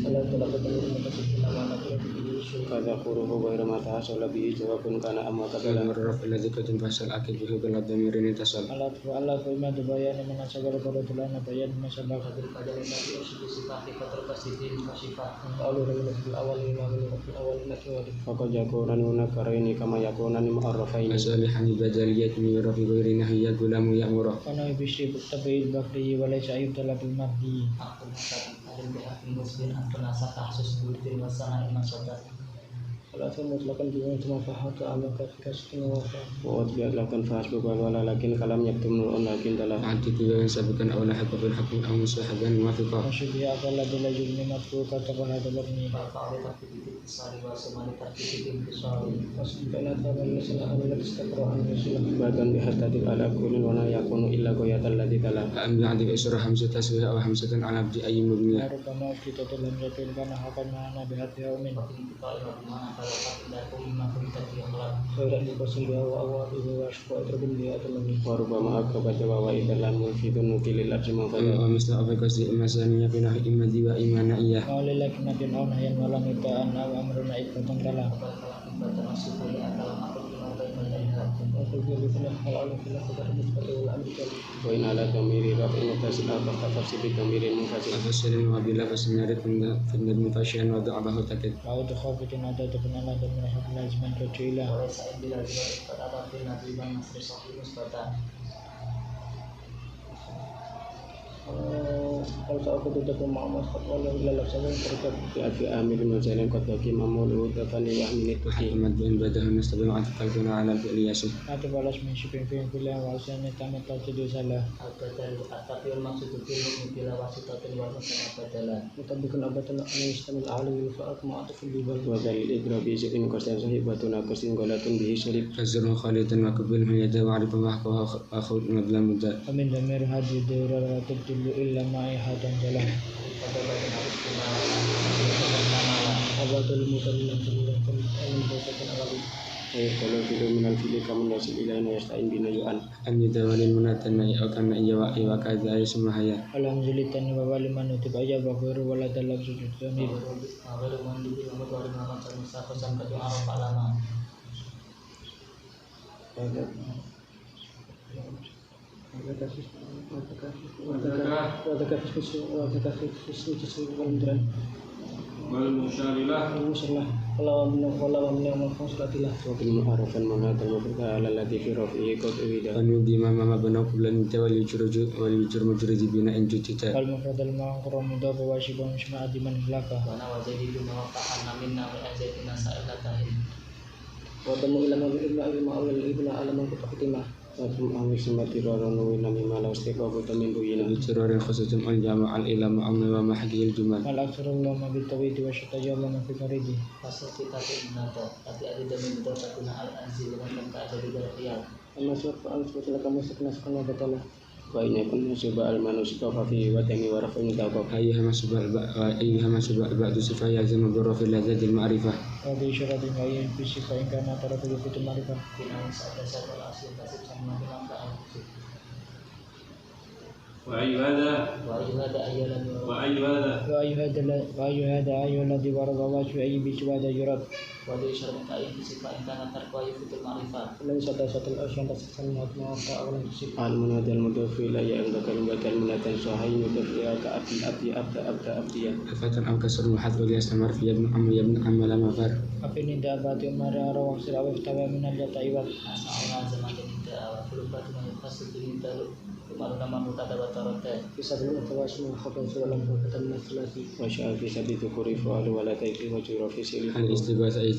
Ala talaqat al-mutasil wa ana bi syukur. kada khuruhu ghairu ma tahasala bihi jawabun kana amma فلم kabala الرفع الذي قد انفصل أكد به بلا ضمير اتصل Allah fa ima bayan min asagar qaratulana bayan masabaq. daripada nabi usul sifat terpasti sifat. Alu min fil awal ma min fil awal natwali. faqad yakunan munakaraini kama yakunan mu'arrafaini فصالحا بدلية من رفع غير نهي غلام يأمره Kana bishri tabi'il bakri wa laysa yubtala bil mahdi. Aku alim bihaqin muslim antu nasa kasus budin wasana iman sodat. Salatu mutlaqan bi ma fahatu amaka fi kasbin wa fa. wa biat lakan fahas wala lakin kalam yaktum nurun lakin dalah فأنت كذا سبقا أو لحق بالحق أو مصاحبا موافقا Masyubi akalla bila yubni matfu kata bahada barni. Fa'ali takfiti tisari wa sumani takfiti tisari. Masbana taban nasala an istakra an rasulullah. bahkan bihattatil ala kulin wa la yakunu illa qoyatal ladzi dalah فأن بعد إسر همزة تسوية أو همزة على عبد أي مبني Rupama kita dalam jatil kana hakan mana bihati umin. Wakin kita ila dimana kalau kafilah kumma kunta diamlan. Khairan di basil biha wa awadihi wa ashqa terbun biha teman. wa rubama akabat wa idalan mulfidun nukilil arjima fadha ومثل أفكس المسانية في نحو إما دي وإما نائية Qala lakin nabiyan aw nahyan wa lam ita'an aw amrun ikatan kala. Kita termasuk di antara makhluk yang baik. Wa kullu bithna halal fil qadar mustaqil wal amri kali. wa in ala dhamiri rafi muttasil atau tafsir bi dhamiri munfasil أفسر وبلا فسم يرد في الندم فاشيا وضعبه تكد Wa udkhafitin ada tebana dan merahab lazman kecila. Walaysa indila juga pada fil nabi wa nasri sahih musbatan. Kalau aku tidak bermakna fatwa ila laksana terkait fi alfi amil majalin qad baqi mamul utafani wa min tuhi محمد بن بدر نستبع عن تقلبنا على الفعل ياسر ada balas mensyukur bila wasana tamat tajid salah. Al-Badalu at-tabiul maksud bil bila wasitatin wa musana badala. Mutabikan abatan an yastamil ahli fa'at ma'atufil bibal. wa dalil idrabi in qasdan sahibatun qasin golatun bihi syarib فزره خالدا وقبل من يده وعرف محقه أخذ مظلم الدار Amin damir hadi daura la tabdulu illa ma'i hadan jalan. Pada bagian harus dimana Abadul mutallin tallin alim basakan awali. ay kalau filu min al fili kamun yasil ilaina yasta'in bina yu'an أن يداول المناتن أو كان إيواء وكذا يسمى هيا Alhamdulillah wa waliman utib ayya wa khairu wa la dalab sujud zamir. Agak mandi umur dari Muhammad sallallahu alaihi wasallam araf alama. والمشار له المسلح ولا من يوم الفصلة له وكل معرفا من هذا المبرك على الذي في رفعه قد أريد أن يبدي ما بناه قبل المبتدأ وليجر مجرد بناء جديد والمفرد المعقر مضاف واشبه مش معدي من خلافه وانا وزيد بما وقعنا منا وأزيدنا سائلتهم وتم إلى ما ابن على من كتبتما Atum amis mati rorong nami malau setiap min buyina بالترار خصوصا الجامع الإلى مع ومحكي الجمل والأكثر اللهم بالتوحيد والشتى اللهم في فريدي Pasal kita menata tapi ada demi betul guna al-anzil dengan ada di berkhiyal أما سوف أنصر كما سكنا سكنا بطلة wa inna kunna suba al manusia fi wa tani wa rafa mutaqab أيها مسبع بعد صفة يلزم بالرفع لذات المعرفة وفي شرط معين في صفة إن كان طرف في المعرفة Binaun ada satu asli kasih sama dengan keadaan وأي هذا وأي هذا أي الذي ورد الله في أي بسواد يرد Wali syarat kain fisika yang karena terkuai fitur ma'rifat ليس satu الأشياء تستثنى ما أولا تصيب al munadal mudafi la ya anda kalim batal munatan sahih mudafi ka abdi فتن أو كسر محذ وليستمر في ابن عم لما فر أبي نداء باتي أمار أروح سر أو افتوى من الجتائبات Asa Allah zaman ini awal belum batu mengupas itu tahu kemarin nama mutada batarote bisa belum terwasmu khotbah sebelum berkata من الثلاثي wa sya'a fi sabiti khurifu al wala tayfi wa jura fi silif الاستغاثة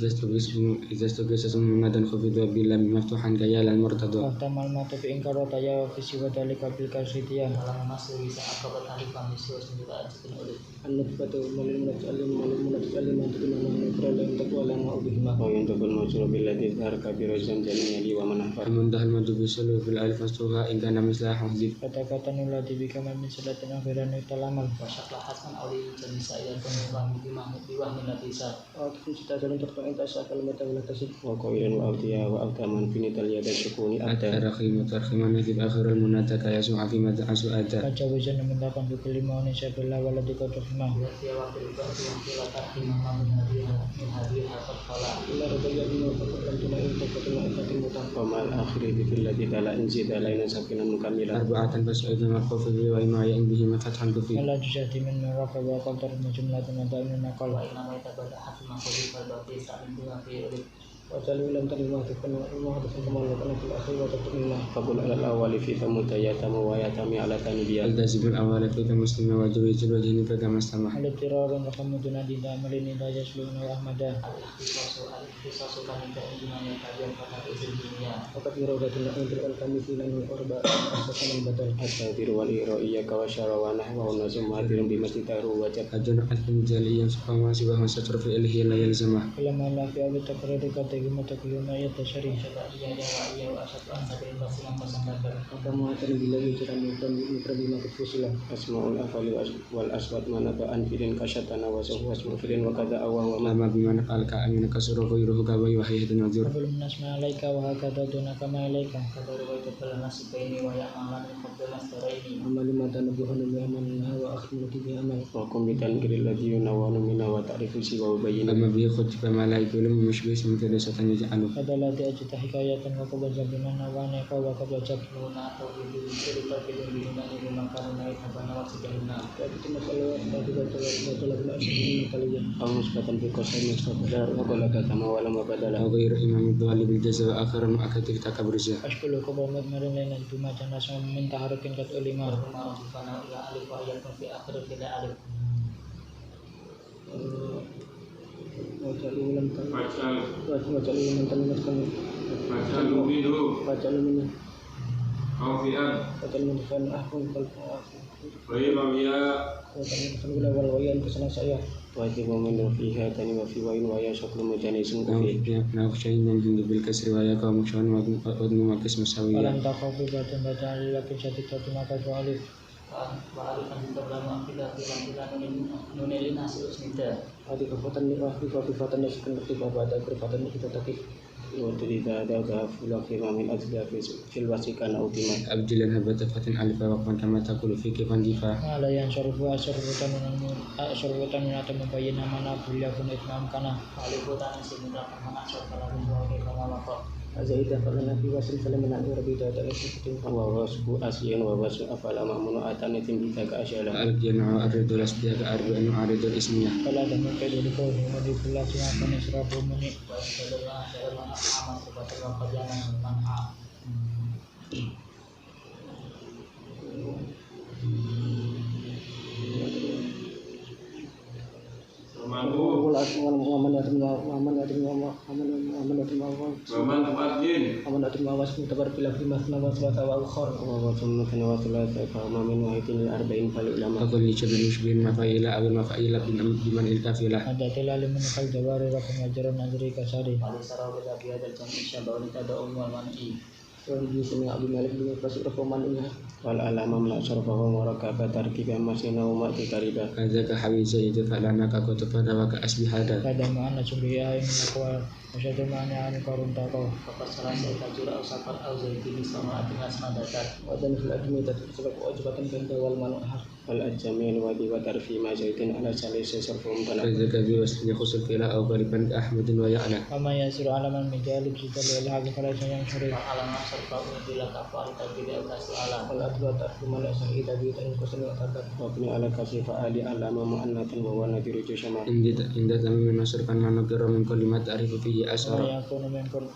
إذا استغاث منادا خفض بالله مفتوحا كيالا مرتضى واحتمل ما تبي إنكار تجاوب في سوى ذلك بالكاسيتيا dalam masuk bisa akabat hari kami suas juga cikin oleh النطفة المتكلم أن تكون من الفرع لم تكن ولا ما أبهما wa yantabul mawsulu billadhi dhar kabira jamjani li wa manafar منتهى المد بسلو في الألف مفتوحا إن كان مثلها حذف kata-kata nulati bikaman min salatin akhiran talamal wasyaklah hasan oleh jenis saya penumpang di mahmud di wahmin latisa Aku cita jalan terpain tak sah kalau mata wala tasik wa qawilan wa awtiya wa awtaman finital yada syukuni abda الترخيم نذب آخر المنادى كيسوع فيما أسوأ Kaca wajan mendapat kelima ini sebelah wala dikotohmah dia wakil batu wakil atas imam min hadir hafal kala Ila rajaya bina fakulkan tunai fakulkan ikatin mutah wa mal akhiri billadhi tala inzid alaina sakinan mukamilan أربعة فسعيد مرقوف به وإما يئن به فتحا كفي Ala jujati min meraka wa qadar jumlatun ada min nakal wa inama itabada hati makhudi falbati saat itu wakil oleh Wajal ulam tani mahtifkan wa ilmu hadasan kemalukan fil akhir wa tatumillah faqul ala al-awwali fi famutayatamu wa yatami ala tanbiyan التزم الأول فيك مسلم وجوز الوجه فيك ما استمع Ala tirarun rakamuduna dida amalini la yasluna wa ahmada al-ikhtisasu kami keinginannya kalian pada izin dunia Wakat iraudatin lakum bil kami filan urba asasan batal at-tawdir wal iraiya ka wa syarawana wa nazum hadirun bimastitaru wajab أجن الحكم جاليا سبحانه سبحانه ستر في إله لا يلزمه Kalama la fi abi takrari kata gima taklima ayat tasyari iya wa asyadu an sabirin basilang pasangkakan Maka muatan bila yujiran mikrobi makut fusilah asmaul afali wal aswat manata anfidin kasyatana wa asmufidin wa kada awang wa لما بما نفعل كأمين كسر غيره كبي وحيد نذير Qabul minasma alaika wa hakada dunaka ma alaika kadar wa itabala nasib ini wa ya'malan qabla mastaraini Amali mata nabuhan wa aman wa akhir bi amal wa kum bitan kiril ladhi yunawanu minna wa ta'rifu siwa bayyina لما به خطب ما لا يقول مشبه سمثل ستنجعله Adalah diajita hikayatan wa kabajabina wa aneka wa kabajab luna atau bidu cerita film binunani memakan naik abana waksidahuna Wa itu masalah tadi betul bila asyik kalian aw musbatan fi qasai mustaqdar wa qala katama wa lam badala وغير إمام الضوالي بالجزاء آخر أكثر تكبرزه Ashkulu kabamat marin lain tuma jana sama minta harakin kat ulima rumah rufana ila alif wa ayatun fi akhir bila alif Wajal ulam kan Wajal ulam kan minaskan فاجعل منه Wajal ulam خافئا Wajal minaskan ahkun kalpa غير رياء Wajal minaskan gula wal wayan kesana saya wajib min fiha tani wa fi wain wa ya syaklu mujanisun kufi ناخشين من بالكسر وياك ومكشون ومكس مساوية Walam takhafu batun baca lilakin syati tatu maka alif wa alifan terlama bila nunilin hasil usnida Adi kefatan ni wahdi kefatan ni sekan ketika pada kefatan ni kita takik wa tudida ada fulah fi mamil azla fil wasikan utima أبدل هبة فتن ألف وقفا كما تقول في كيف ضيفا Ala yang syarfu asyarfutan min atam membayina mana kuliah kun itmam kana alifutan simudah mana syarfala rizwa kama waqo Azaidah falana fi wasil salaman al rabbi ta'ala al-sifatin wa wasfu asyan wa wasfu afala ma'munu atanatin bita ka asyala al-jana ar-ridul asbiyah ka arba'in ar-ridul ismiyah fala damu kaidu likawhi wa di kullah siyakan israfu muni wa sallallahu alaihi wa sallam sebagai wafajana man'a Fakul licabin musbihin mafa'ila awil mafa'ila biman ilkafilah ada tilal menukal jawari rakum ajaran azri kasari wali sarawi labi adal jami syabawni tada umwal man'i Wali sini Abi Malik bin Fasir Rakomannya wal alama ma sarfahu wa rakaba tarkiba masina wa mati kariba kadzaka hawiza itu falana ka kutufada wa ka asbihada kada ma'ana subiya min aqwal masyadu ma'ana an qarun taqaw fakat salah saya tajura au safar au zaitini sama atingas madatar wa dan fil admi tatsabaq wajibatan kan wal manuhar wal ajamil wa di wa tarfi ma zaitin ala salis sarfum tanab kadzaka bi wasli khusul fila aw qaliban ka ahmadin wa ya'la kama yasiru alaman mijalib sital wal haqi fala yang syarif alamat serta bila kafal tidak berhasil alam wal adwa ta'fu man sa'ida bi tan kusan wa takat wa bni ala kasifa ali alama mu'annatan wa wa nadiru sama inda tamim nasrkan manukira min kalimat arifu fihi asara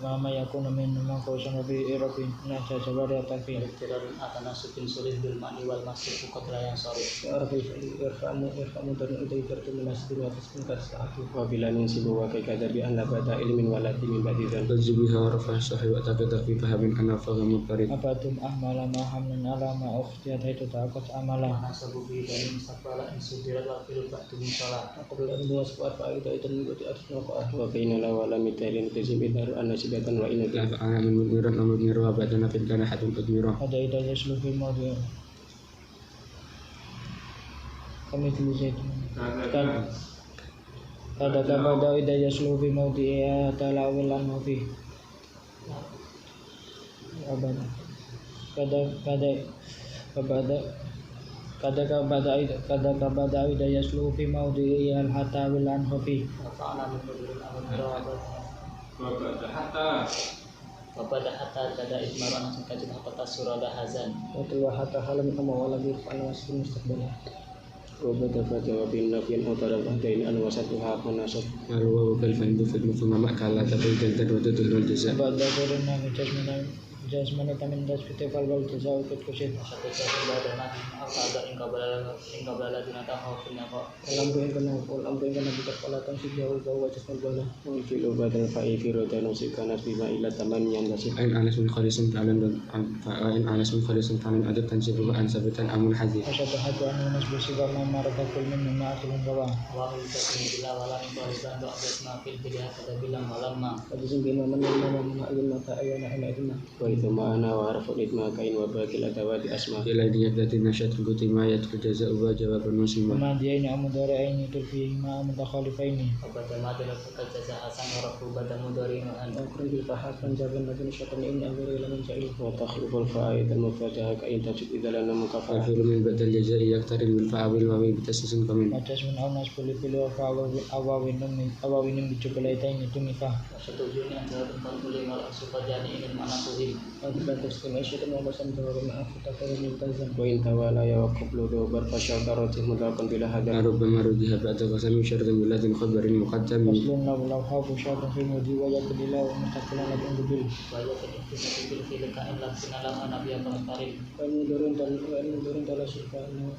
mama yakunu min maqasan bi irabin nasa sabara tafi Tirarin akan nasukin sulit bil ma'ni wal masjid bukotra yang sorry irfamu dan itu bertemu nasdin atas tingkat satu wa bilanin sibu wa kaikada bi an labada ilmin walati min badidan Fajibiha wa rafa sahih wa takata fi fahamin ana fahamul farid abatum ahmala ma hamlan ala ma ukhtiyat itu takut amala nasabu bi dari mustaqbala insudirat wa fil ba'du musalah aku belum dua sebuah faedah itu mengikuti atas rakaat wa baina la wala mitalin tazim idaru anasibatan wa inna la fa'ana min mudmiran amud mirwa badana fil kana hatun udmirah ada ida yaslu fi mawdi kami tulis itu kan ada ida yaslu fi mawdi talawilan fi abada kada ida yaslu fi mawdi al hatawilan fi fa'ana min mudirin amud mirawabat Wapada hatta kada ismaru anak singkajit hatta surada hazan wa hatta halam kama wala bi fa'al wasfin mustaqbal wa badafa jawabin nafiyan utara badain an wasatuha manasab alwa wa kalfan du fil mufhum ma kala tabayyan tadwatu al jaza abada qulna jasmana tamin das fitifal wal jazaa fit kusit satu satu badana al-qada ingkabala dinata khawfina kok Alhamdulillah bikat palatan si jauh bahwa jasmal bala wa fil badal fa'i fi rodanu sikanat bima ila taman yang nasib ain anas min khalisin ta'alan ain anas min khalisin ta'alan adab tansibu an sabitan amul hadith asyadu hadu anu nas bersibar mamarata kul min ma'atilun gawa wa iltasin bila walam qaliban do abasma fil bidah kada bilang malamma hadisin bima man ilun mata ayana ilma wa itu ma'ana wa harfu idma kain wa bakil atawati asma ila diyati nasyat butima yatku jaza'u wa jawaban muslimah ma diaini amudara aini tulfi ma mutakhalifaini Wapada madana fakal jaza hasan wa rafu badamu dari ma'an akran bil fahad panjaban lagi syaitan ini ambil ilaman jahil wa takhliful fa'id al mufataha kain tajid idalana mukafa Akhir min badal jaza'i yaktarin bil fa'awil wa bitasisin kamin Matas min awnas puli wa awawinum bicubalaitain itu nikah satu juni antara tempat boleh malah supaya ingin mana tuhim Akibat tersebut syaitan membasan bahwa maaf kita perlu multazam wa in tawala ya wa qablu dubar fasyakarat mudlakan bila hadar Rubbama rudiha ba'da qasami syaratan billatin khabarin muqaddam Aslun lau hafu syaitan fi mudi wa yakudillah wa mutakilan lagi undubil Wajah kedikti bil filika in laksina lama nabi yang karim Wa mudurun tala syifa'inu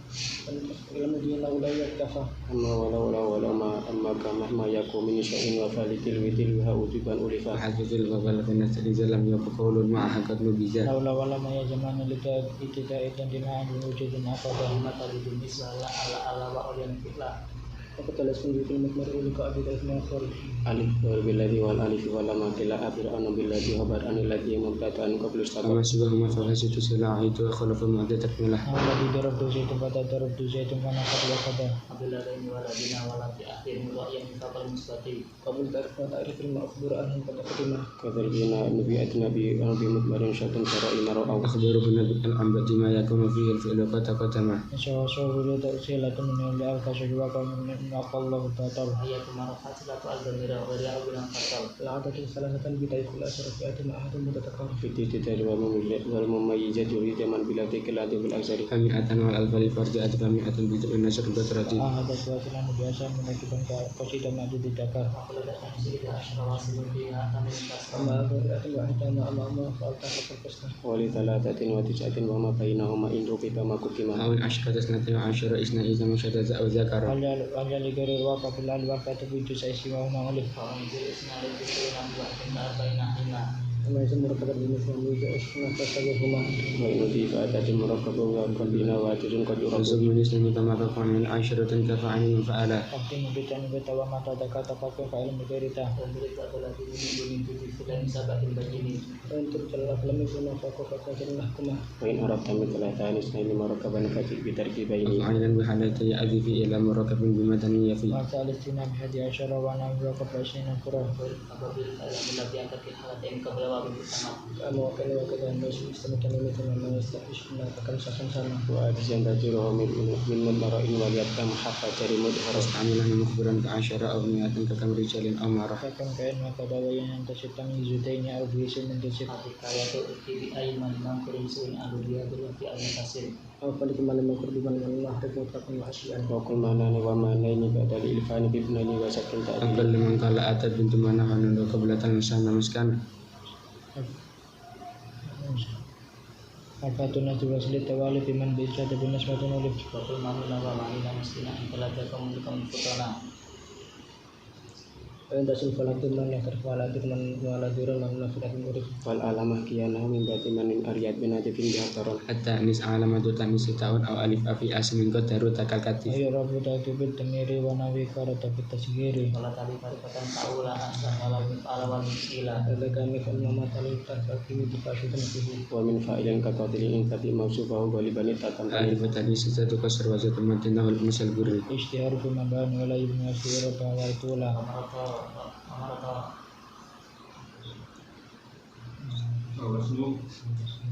ilmu dia lau layak kafa amma wala ma amma kama ma yakum min syai'in wa falitil witil wa ujiban ulifa Hafizul babal finna tadiza lam yaqulu ma'a hakat nubiza Laula wala ma ya zamana lika itida'id dan dina'an wujudin afadah mata di dunis ala wa ulian fitlah Aku telah sendiri film Mekmar Ulika Abid Aizma Khori alif billadhi wal alif wal lam kila abir anu billadhi habar anil ladhi mubtada'an qablu Kama istabaq subahuma fahasitu sila'itu khalafa ma'adha takmilah Alladhi darab duzaitum pada darab duzaitum kana qadwa kada Abdullah ini waladina walati akhir wa yang kapal mustaqim Qabul ta'rif wa ta'rif ilma akhbur anhum pada khidmah kadal bina nabi mutmarin syatun sara'i mara'aw akhbaruhu nabi al-ambati ma yakunu fihi al-fi'lu qata qatama Insyaallah sawulu ta'usilatun min al-kasih wa kamun أقله البطل ayat marafat silatu al-damira wa riya bilang fatal العادة ثلاثة بداية كل أسر فئة أحد متتكرر في التتال والمميزات يريد من بلا تكلاد بالأكثر فمئة والألف لفرد أدفع مئة بجمع النشر بترة هذا suatulah biasa mengakibatkan qasidah maju di Dakar. aku lihat sini di asyara wasilun fiha tamlikas Amma qira'atu wahidana Allah fa'alta fasna. ولثلاثة وتسعة وما بينهما إن ركب ما كتم أو العشرة اثنتين وعشرة إثنى إذا مشدد أو ذكر Wajah ligari ruwaka fil al-waqatu bi juz'i siwahuma oleh. Fa'amjil isna'il bisiran wa'adina arba'inahina Amma ismu murakabat bi mufrad bi ismu fasawahuma. وإن أضيف أتت مركب وقلبنا واتر قد وصب يركب من اسم كما كفى من عشرة كفعل فعلا Tahtim bitani bitawa mata dakata fakun fa'il mudarita. Pemilik adalah bunyi tujuh dan sabatin begini Untuk jelas lemah guna fakun fakun kuma. وإن أردت مثل ثاني اثنين مركبا فتح بتركيبين وعينا بحالتي أضيف إلى مركب بمتن يفي Masa al-istinab hadi asyara wa na'udhu qablasina kurah. apabila kalian diangkat ke halat yang keberapa bersama Kamu akan wakilkan musuh istimewa ini dengan istilah mengatakan sakan sana. وأجزم تجره من مدمر وليت كم حفا جري مدهر واستعمله مخبرا كعشرة أو مئة ككم رجال أو مرة Akan kain maka dawayan yang tercipta izutaini au bisin yang tercipta. ketika itu di aiman mangkurin suin alu dia berarti al-mutasil Apa di kemana mangkur di mana mahrid mutlaqan wa asyian. وكل معنى ومعنين بعد الإلفان بابنين وسكن تأتي أقل من قال أتت بنت منع عنه قبلة مسامة مسكن Al-fatun nasi wasli tawali biman bisa ada nasmatun oleh. wakil mamina wa ma'ina muslina intalaja kamu futana Ayat dasul falatu man yang terfalatu man waladuran man nafirat murid. والعلامة كيانه من ذات من أريد بناجف بهترون حتى أنس علامة تميس تاون أو ألف أفي أسم قدر تكالكتي Ayo rabu datu bil tamiri wa nawi kara tapi tasgiri. wala tadi karikatan taula asal wala alawan sila Ada kami kan mama tali terkaki di pasukan itu. ومن فائل كقاتل إن تبي موصوفه غالبا تكن ألف تميس ستة كسر وزد مدينة المثل بري Ishtihar fi maban wala ibnu asira wa tula.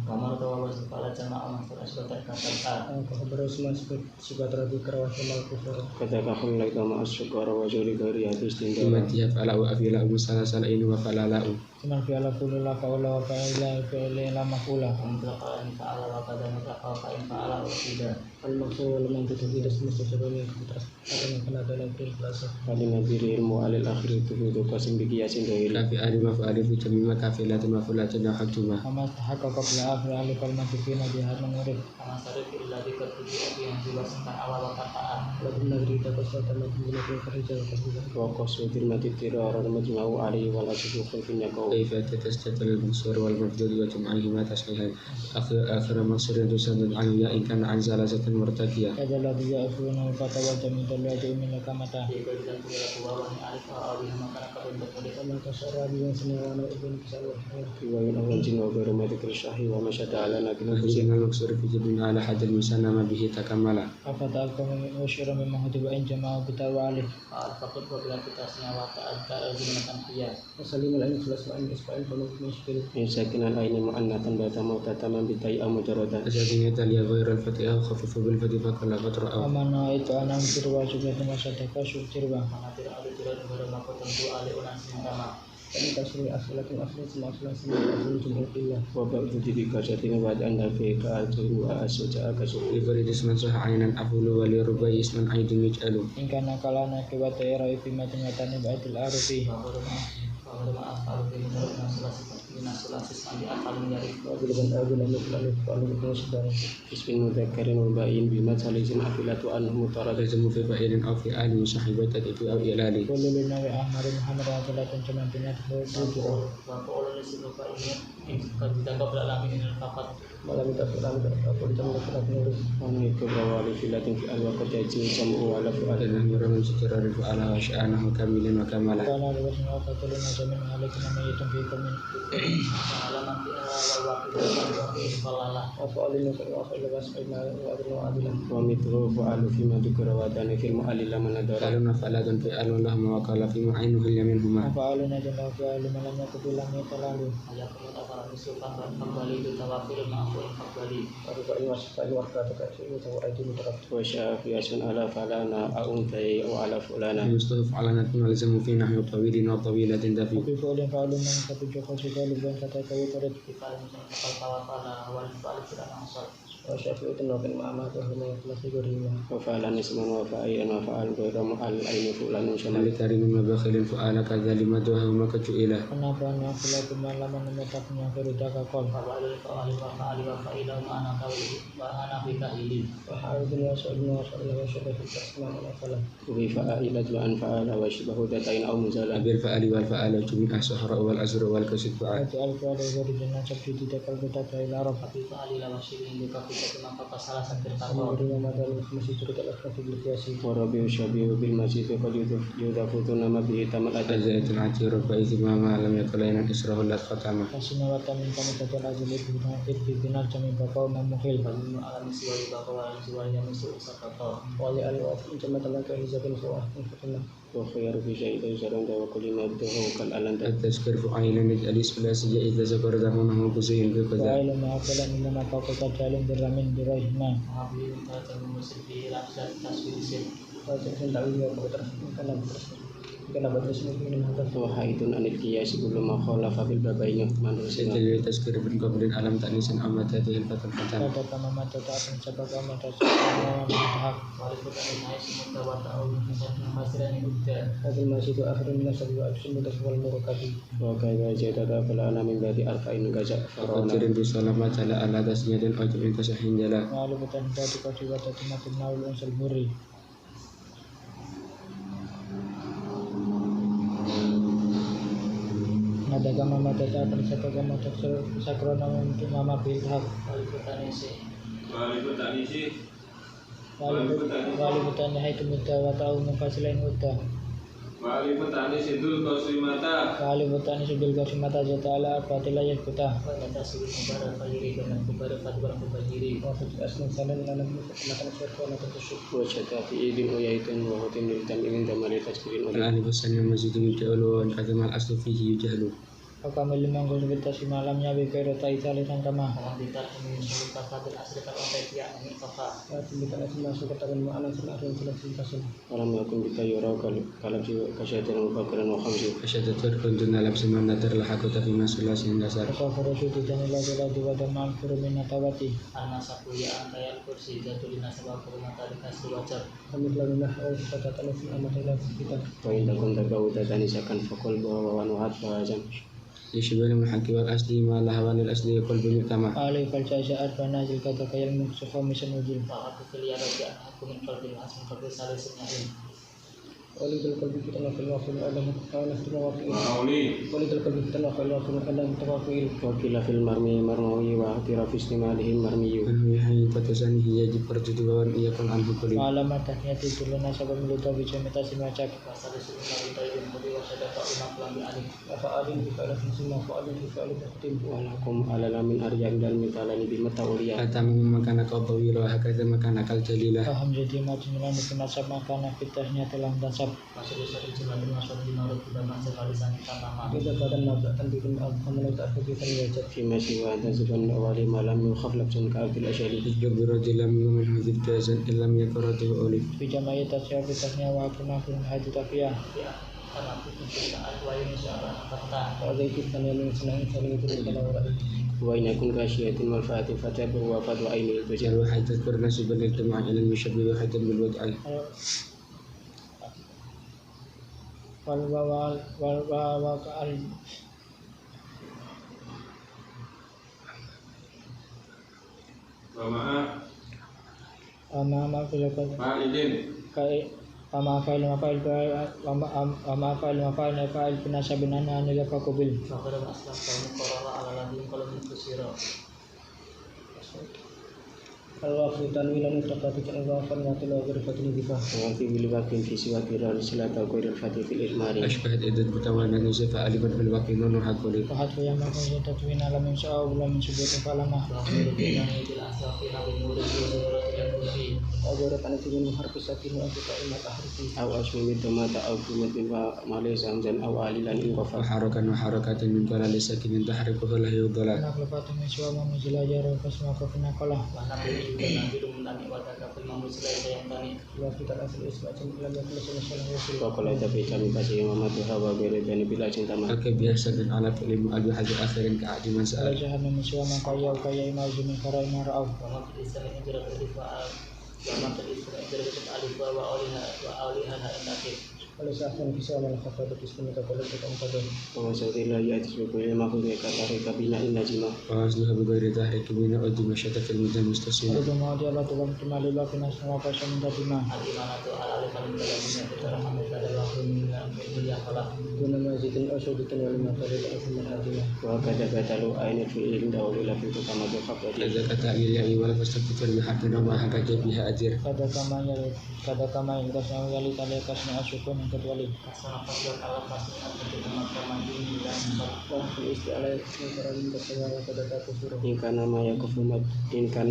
kamar tawa was kepala jamaah maksud asbatar kata Kabar usman sifat rabi karawas mal kufur. كذاك خلق مع الشكر وجور غير هذه ثم استندار فعل أفي لا مسلا سلين وفعل لا Cuman fi ala kulula faula wa fa'ila fi'ila mafula. mutlaqan fa'ala wa qad mutlaqa fa'in fa'ala wa tidak Al-maful man tidak semesta sebelumnya kita akan kena dalam kelas. فلنذير المؤل الأخير تفيد قسم بقياس غير كافي ألف مفعل في جميع كافلات مفعولات نحكتما Amma tahaqqa qabla akhir alif al-matifina biha menurut. sama sarif illa dikatuji yang dijelaskan awal kataan Lakin negeri dapat suatu negeri yang kerja kerja. وقص ذمة الترار المجمع عليه ولا تشوف في النقو كيف تستدل المنصور والمفجود وجمعهما تصحيحا آخر منصور تسدد عنه يا إن كان عن زلازة مرتدية Ada lagi ya'funa fatawa jamin dalwadi min lakamata. jika tidak punya bawah ni alif awal maka akan berkulit Kama kasara biyan sinawana ibn kisawah. ومن أول جن وغير ما ذكر الشاهي ومشهد على ناكل وحسن المكسور في جبن على حد المسنى ما به تكمل Afata alkamu wasyira min mahduba in jama'a bitawa alih. al fakut bila kita senyawa ta'adda gunakan dia Wasalim al-ain sulas ma'in isfa'in famu muskil. إن ساكن العين مؤنثا بات موتا تمام بتاء أو مجردا أجابين تلي غير الفتح أو خفف بالفتح فكل قطر أو Amana itu anam tirwa jumlah masyadaka syutirwa. mana tidak ada tidak negara maka tentu alih unan sintama Kami kasih asalatin asal semua asal semua asal jumhuriyah. وبعد بكاشة بعد أن في كأته وأسوجا كسوء لفريد اسما صح عينا أفول ولربي اسما أيضا يجعل In kana kalana kibata era ifimatin watani ba'atil arufi. bahwa maaf kalau di menurut nasulasi mandi akal menjadi Wabilaban aguna mitlani falu musdan. اسم مذكر وباين بما ثالث أفلة أنه مطرد لازم في فائل أو في آل مصاحبة في أو إلالي Kullu linawi ahmar Muhammad adalah cuman binat bujur. bahwa oleh siapa ini ditangkap dalam ini fakat Malam itu pulang aku ditambah kerak nurut. ونهيك بروالي فلة في الوقت يجي جمع ولا فؤاد لأنه يرى من ستر على شأنه كاملا وكملا Kana luas wa fatulun jamin alaikum ma yatum fikum min alaman wal waqi falalah afalin wa khalawas ina wa adilan wa mithlu fa'alu fi ma dzukira wa dani fil mu'allil man adara فعلنا فعلة فعل لهم وقال في معين هي منهما afaluna jalla wa ala man lam yakul lam yatalalu ayat mutafara misulkan kembali itu tawafil ma'ful kembali arba'i wasfa'il wa qataka wa aitu mutarab wa syafi'atun ala falana a'untai wa ala fulana يصطف على نلزم في نحو طويل وطويلة تفي fi qawlin fa'alun man katuju khasidalu ban kataka wa tarat kifal musul tawafala wal fa'al tidak asal wa syafi'atun wa kan ma'amatu huma yakhlasi gurima wa fa'alan isman wa fa'ilan wa fa'al ghayra mu'al aini fulanun شمال syamali كريم وبخيل فعال كذلمتها وما كجئله kenapa ana khilatu man lam metaknya firudaka qol fa'al wa fa'ila ma'ana kawli wa ana fi kahili wa ha'udun wa sa'udun wa sa'udun wa sa'udun wa sa'udun wa sa'udun wa fa'ilat wa an fa'ala wa shibahu datain aw muzala بالفعل والفعل جميع الصحراء والأزر والكسد فعال Ati al-Qur'an dari jenah sabtu di dekal kota ila Arab tapi fa'alila wa shirin di kafita maka salah sakit sama takwa beri nama dalam masih cerita al-Qur'an biasi wa rabiu syabihu bil masjid qad yudafutu nama bihi tamal ajal أجزاء العتير فإذ ما لم يكن لنا إسره لا ختمه kasina wa tamin kami tajal azil ibn binar jami bakau mamuhil bagi alam siwali bakwa siwali yang musuh sakata wali al-Waf jama talan ka hizabin su'ah fatna wa khayru fi syai'in sarang wa kulina bihi kal alan التذكير فعيل الأليس فلاسية إذا ذكر دهونه بزين wa بكذا ilmu ma'akalan illa ma'akau tajalin biramin birahima mengambil kata musuh di lafzat tasbih sin wa jangan tahu ya terus kenapa terus ini hadap wa haidun anil qiyas kullu ma khalafa bil babaini manusia سجل التذكير بالقبر الألم تأنيسا أما تأتيه الفتى الفتى kata kama mata ta'atun sabaka mata sabaka mata wali bukan naik semua wa ta'u masiran udah Hadil masih itu akhirnya minas sabi wa absin mutasawal murukati wa kaya jadada fala ana min badi arba'in gaza farona فقدر بسلامة على تسجيل أجر كسحين جلا Lalu bukan dati kati wa tati matin naul unsal muri Nada gama mata ta'atun sabaka mata sakrona untuk mama bilhaq wali bukan isi Wali butan hai tumita wa ta'u mufasilain uta Wali butan sidul qasimata jata ala fatila yakuta pada suri mubarak fajiri dengan mubarak fadwar fajiri Wa fitu asmin salan lana makan syarfa wa tasyuk wa jata fi idin wa yaitan wa hutin lil tamimin damali tasbirin wa الآن بسن المزيد يجهل وانحكم الأصل فيه يجهل Akamil mangkul sebetasi malamnya bikairo taitali tangkama mengambil ini sulit fadil asli kalau tidak ini kafa Wati bika asma sukatakan ma'ana sunahun sulasin kasun alam yakun bika yura kalam si kasyatan wa bakaran wa khamsi فشدت كنت نلبس من نتر لحقت فيما سلاس دسر Asafara syuti janila jala jiwada ma'amfiru minatawati karena sakuya antayal kursi jatuh nasabah kurmata dikasih wajar Hamid lalu nahau satatan usin amatila kita wa inda kun tagawu tatanisakan fakul bawa wa nuhat wa azam يشبه المحكي والأصلي ما لهوان الأصلي قلب مؤتمر Alai falca sa'ad fanazil kata kayal muksukha misan ujil bahwa kekeliaran di aku min kalbin asam kalbin saling senyahin Wali dal kalbi kita nakal wafil alam Kawana kita wafil Wali dal kalbi kita nakal wafil alam Tawafil wa kila fil marmi marmawi wa hatira fi istimalihi marmiyu من هو يحيي فتسانه يجب فرجد وان يكون عنه كل Ma'alam atahnyati tuluna sabab miluta bijamita simacak pasal disebut nabi tayyib mudi wasada tak umat lambi alik Fa'alin bika alafin sima fa'alin bika alafin wa lakum ala lamin arja'in dal mitalani bi matawliya أتم مكانك طويل وهكذا مكانك الجليلة Paham jadi majmulan itu nasab makana fitahnya telah nasab masuk disebut jumlah masuk di naruh tidak masuk kalisan nama Kita badan nabatan bikin al-hamil tak begitu wajib fi ma siwa tasban awali malam yukhaf labsun ka abdil asyari يجب برجل من هذه الجازا إن لم يكن رده أولي Bijamaya tasya fitahnya wa akunafun hadi tafiyah ya karena itu saat wayu seorang kata Wa'adai kita yang senang saling itu kita lawat wa in yakun kasyiatin wal fati fatabu wa fatwa aini tujar جل حيث تذكر نسبا للجمع إلى المشبه وحيث بالوضع wal ama filakan kai ama fa'il penasabin ana nila fakubil fakir aslam kaum korala ala ladin kalau itu siro Al-waqfu tanwilan mutaqatikan al-waqfan wa tilawa ghirfatin dhifah. Waqti bil waqtin fi siwaki ral silata ghairil fatih fil irmari. أشبهت إذا متوانا نزف ألفا في الوقت نون حقولي Wa hadfu yang mahu tatwin ala min sa'a wa min subutin falama. Ajarat anak ingin mengharus sakin wa kita imat ahrifi. Aw asmi bi tamata aw kumatin wa malaysa amzan aw alilan in qafa. وحركة من كلا لساكن تحركه له يضلال Anak lefatun min su'a ma muzila jara fasma kafina qala. Wa kita asli isba'in lam yakul sallallahu alaihi Wa qala tabi kami pasti mamatu hawa ghairi dan bila cinta ma. فكبياسة على فعل مؤلف حد آخر كعد من Ala سأل jahanna min su'a ma kaya ima jumin kara ima ra'aw. Kalau sahkan kisah ala khafat bismillah kalau kita mengkaji. Wa sawti la ya'tis bi kulli ma huwa katari kabina in najima. وأصلها بغير تحريك من أدم شتى في المدن المستسلم Kalau mau dia Allah tuhan kembali lagi nasma apa yang tadima. Guna masjidin asyuditin wal matari ta'afun al-hadimah. Wa kada batalu ainat fi ilm dawl ila fi kama bi khabati. إذا كتعبير يعني ولا فاستكثر بحق وما حكى بها أجر Kada kama yang kasna wali tali kasna asyukun yang kedwali. Wah isti'alai mengkarawin kesewara pada taku suruh. In kana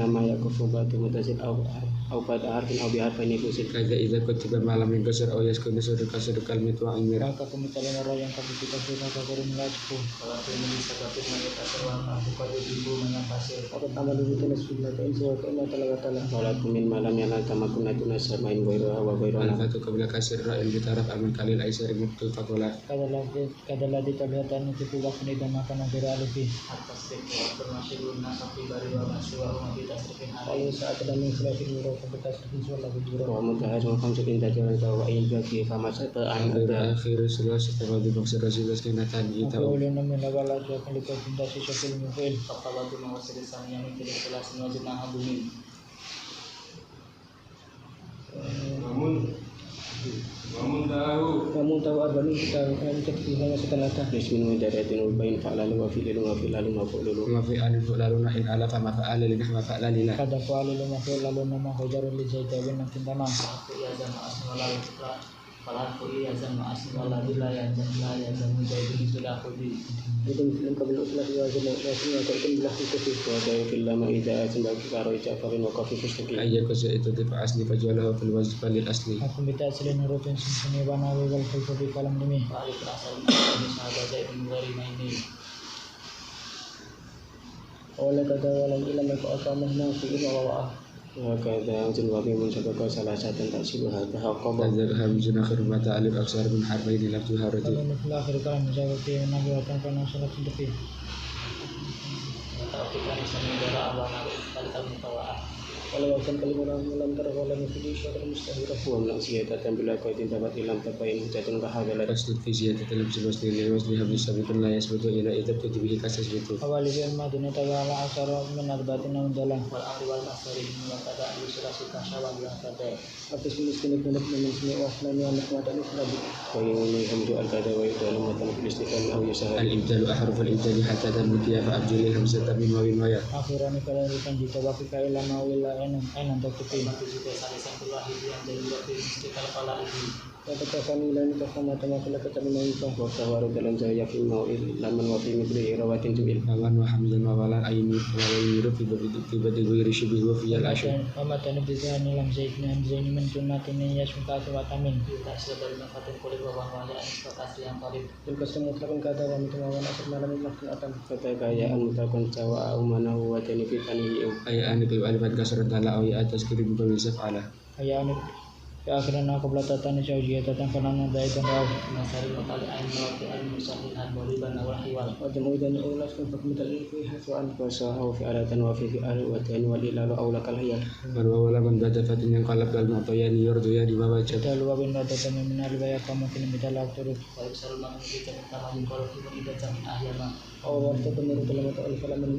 ma yakufu batu mutazid aw pada harfin aw bi harfin yusid. كذا إذا كتب معلم ينكسر أو يسكن سر كسر كلمة وعمير Maka pemitalan orang yang kami kita sudah kabarin melaju. Aku tambah dulu tulis bila kain sewa kain atau talah. Wala min malam yana kama kunna tunasa main goiro wa goiro ana. والفتو قبل كسر رأي بتعرف أمن قليل أيسر مكتوب فقولا Kadalah ditabihatan itu tidak pernah makan negara alifi. Kalau saat ada mengselesaikan murah kebekas visual lagu jurah. Wa mutahaz wa khamsatin tajal wa in baqi fa masata an ada. آخر سلاس تبادل بخس الرسول كنا تاني Aku تاو boleh nemen lawala akan lipat pindah sisa film mufil. Namun tahu arba'in kita hanya setelah Bismin mudaratin wa bain fa'lalu wa fi'lun wa fi'lalun wa fa'lulu. وما في آل فعلالنا إن ألف ما فعل لنحو فعل لنا kada kuali lima fil lalu nama hujarul li zaidawin nantin tanah. Itu film kabel usulah dua jenis rasanya kau itu bilah itu sih. Wa tayu fil lama idza sembaki karo Ja'farin wa qafi fustaqi. أي كسر تضيف أصلي فجعله في الوظيفة للأصلي Aku minta asalin hurufin sini banawi wal hulfu fi kalam demi. Oleh kada walang ilam aku akamah nafi ilawa'ah. Wa kadza anzil wa bi munsabaka salah satu taksibu hadha haqqaba. هذا همز آخر ما تعلم أكثر من حرفين لم تهرج Kalau nufil akhir kalam menjawab fi nabi wa tanfana salat fi. Kalau akan kalimah lam tarwala nufil syarah mustahirah. Wa min asiyatan bila qaitin tabat ilam tabain hujatun ka hadha. فصل في زيادة اللبس الوصل لوصلها بسبب لا يثبت إلى إذا ابتدى به كسجته Awali bil madinah tagala asara min arbatin naudala. Habis miskin benak min sini waslan yang nikmatan islabi. Wa yawmi hamdu al-qada wa yudalu matan fil istiqam aw yasahal. الإبدال أحرف الإبدال حتى تنبت فأبدل همزة من واو ويا Akhiran kalau rikan jika baki kai lama wila enan takuti. Katakan ilan kafama tamakala katamina ifa. Wa tawaru dalam zaya fi mau'il laman wa fi mithli rawatin jubil. أوان وحمزا وولا أين وغير في بدء غير شبه وفي العشر Amatan bizani lam zaidni am zaini min sunnatin yasmuka wa tamin. Kulkas mutlaqan kata wa mutawawan asal malam makin atam. Kata kayaan mutakon cawa au manahu wa tanifitani أي أن في ألفات كسرت على أو يأتى تذكر بكل على Ayani ya akhiran aku belatatan syawjiyatan karena daitan raw. Wajmu dan ulas kun fakmital fi haswan wasahu fi alatan wa fi al wa tani wal ilalu aw lakal hayal. ولا من بعد فتن ينقلب المعطيان يرضيان ما وجب Kita luar bin rada dan min albaya kamu kini bidal aktur. Awal tertemur dalam mata al-falaman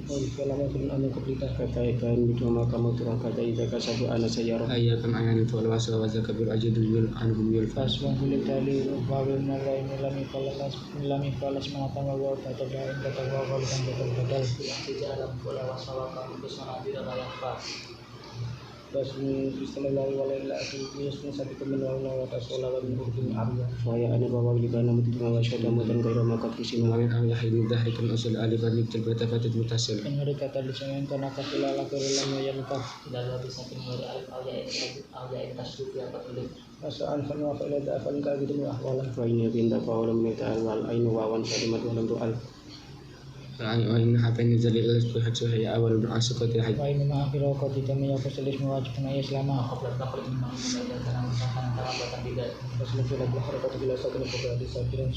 fil amin kublita. Kata ikan itu makamu turang kata ida kasabu ana sayara. أي كم أيان فالواسع وذاك بالأجد عنهم يلفظ Faswan kulit tali wawil narai nilami falas mengatang wawa kata dahin kata wawa dan kata badal. Basmi Bismillah wa la ilaha illallah sabiqun min wa la tasawla wa min hukmin arya Faya ani bawa libana mutima wa syada mutan gaira maka kusin Mamin ang yahid dahrikan usul alif alif tilbata fatit mutasil. in hari kata disengen kana kasila la kurila ya nikah Lalu bisa tinggal alif al-ya tasdid yang tertulis. asal fan wa fa'ila da fan ka gitu ahwala Fa ini binda qawlan mita al ainu wa wan sadimat wa lam tu'al Ang hapen zalil al-suhat suhaya awal berasukati haid. wa ini ma akhira qad tamiyya fasalis mawajibun ayat selama Apabila tak perlu memang dan dalam misalkan dalam bahasa tidak. Rasulullah sallallahu alaihi wasallam bila sakit kepada disakiran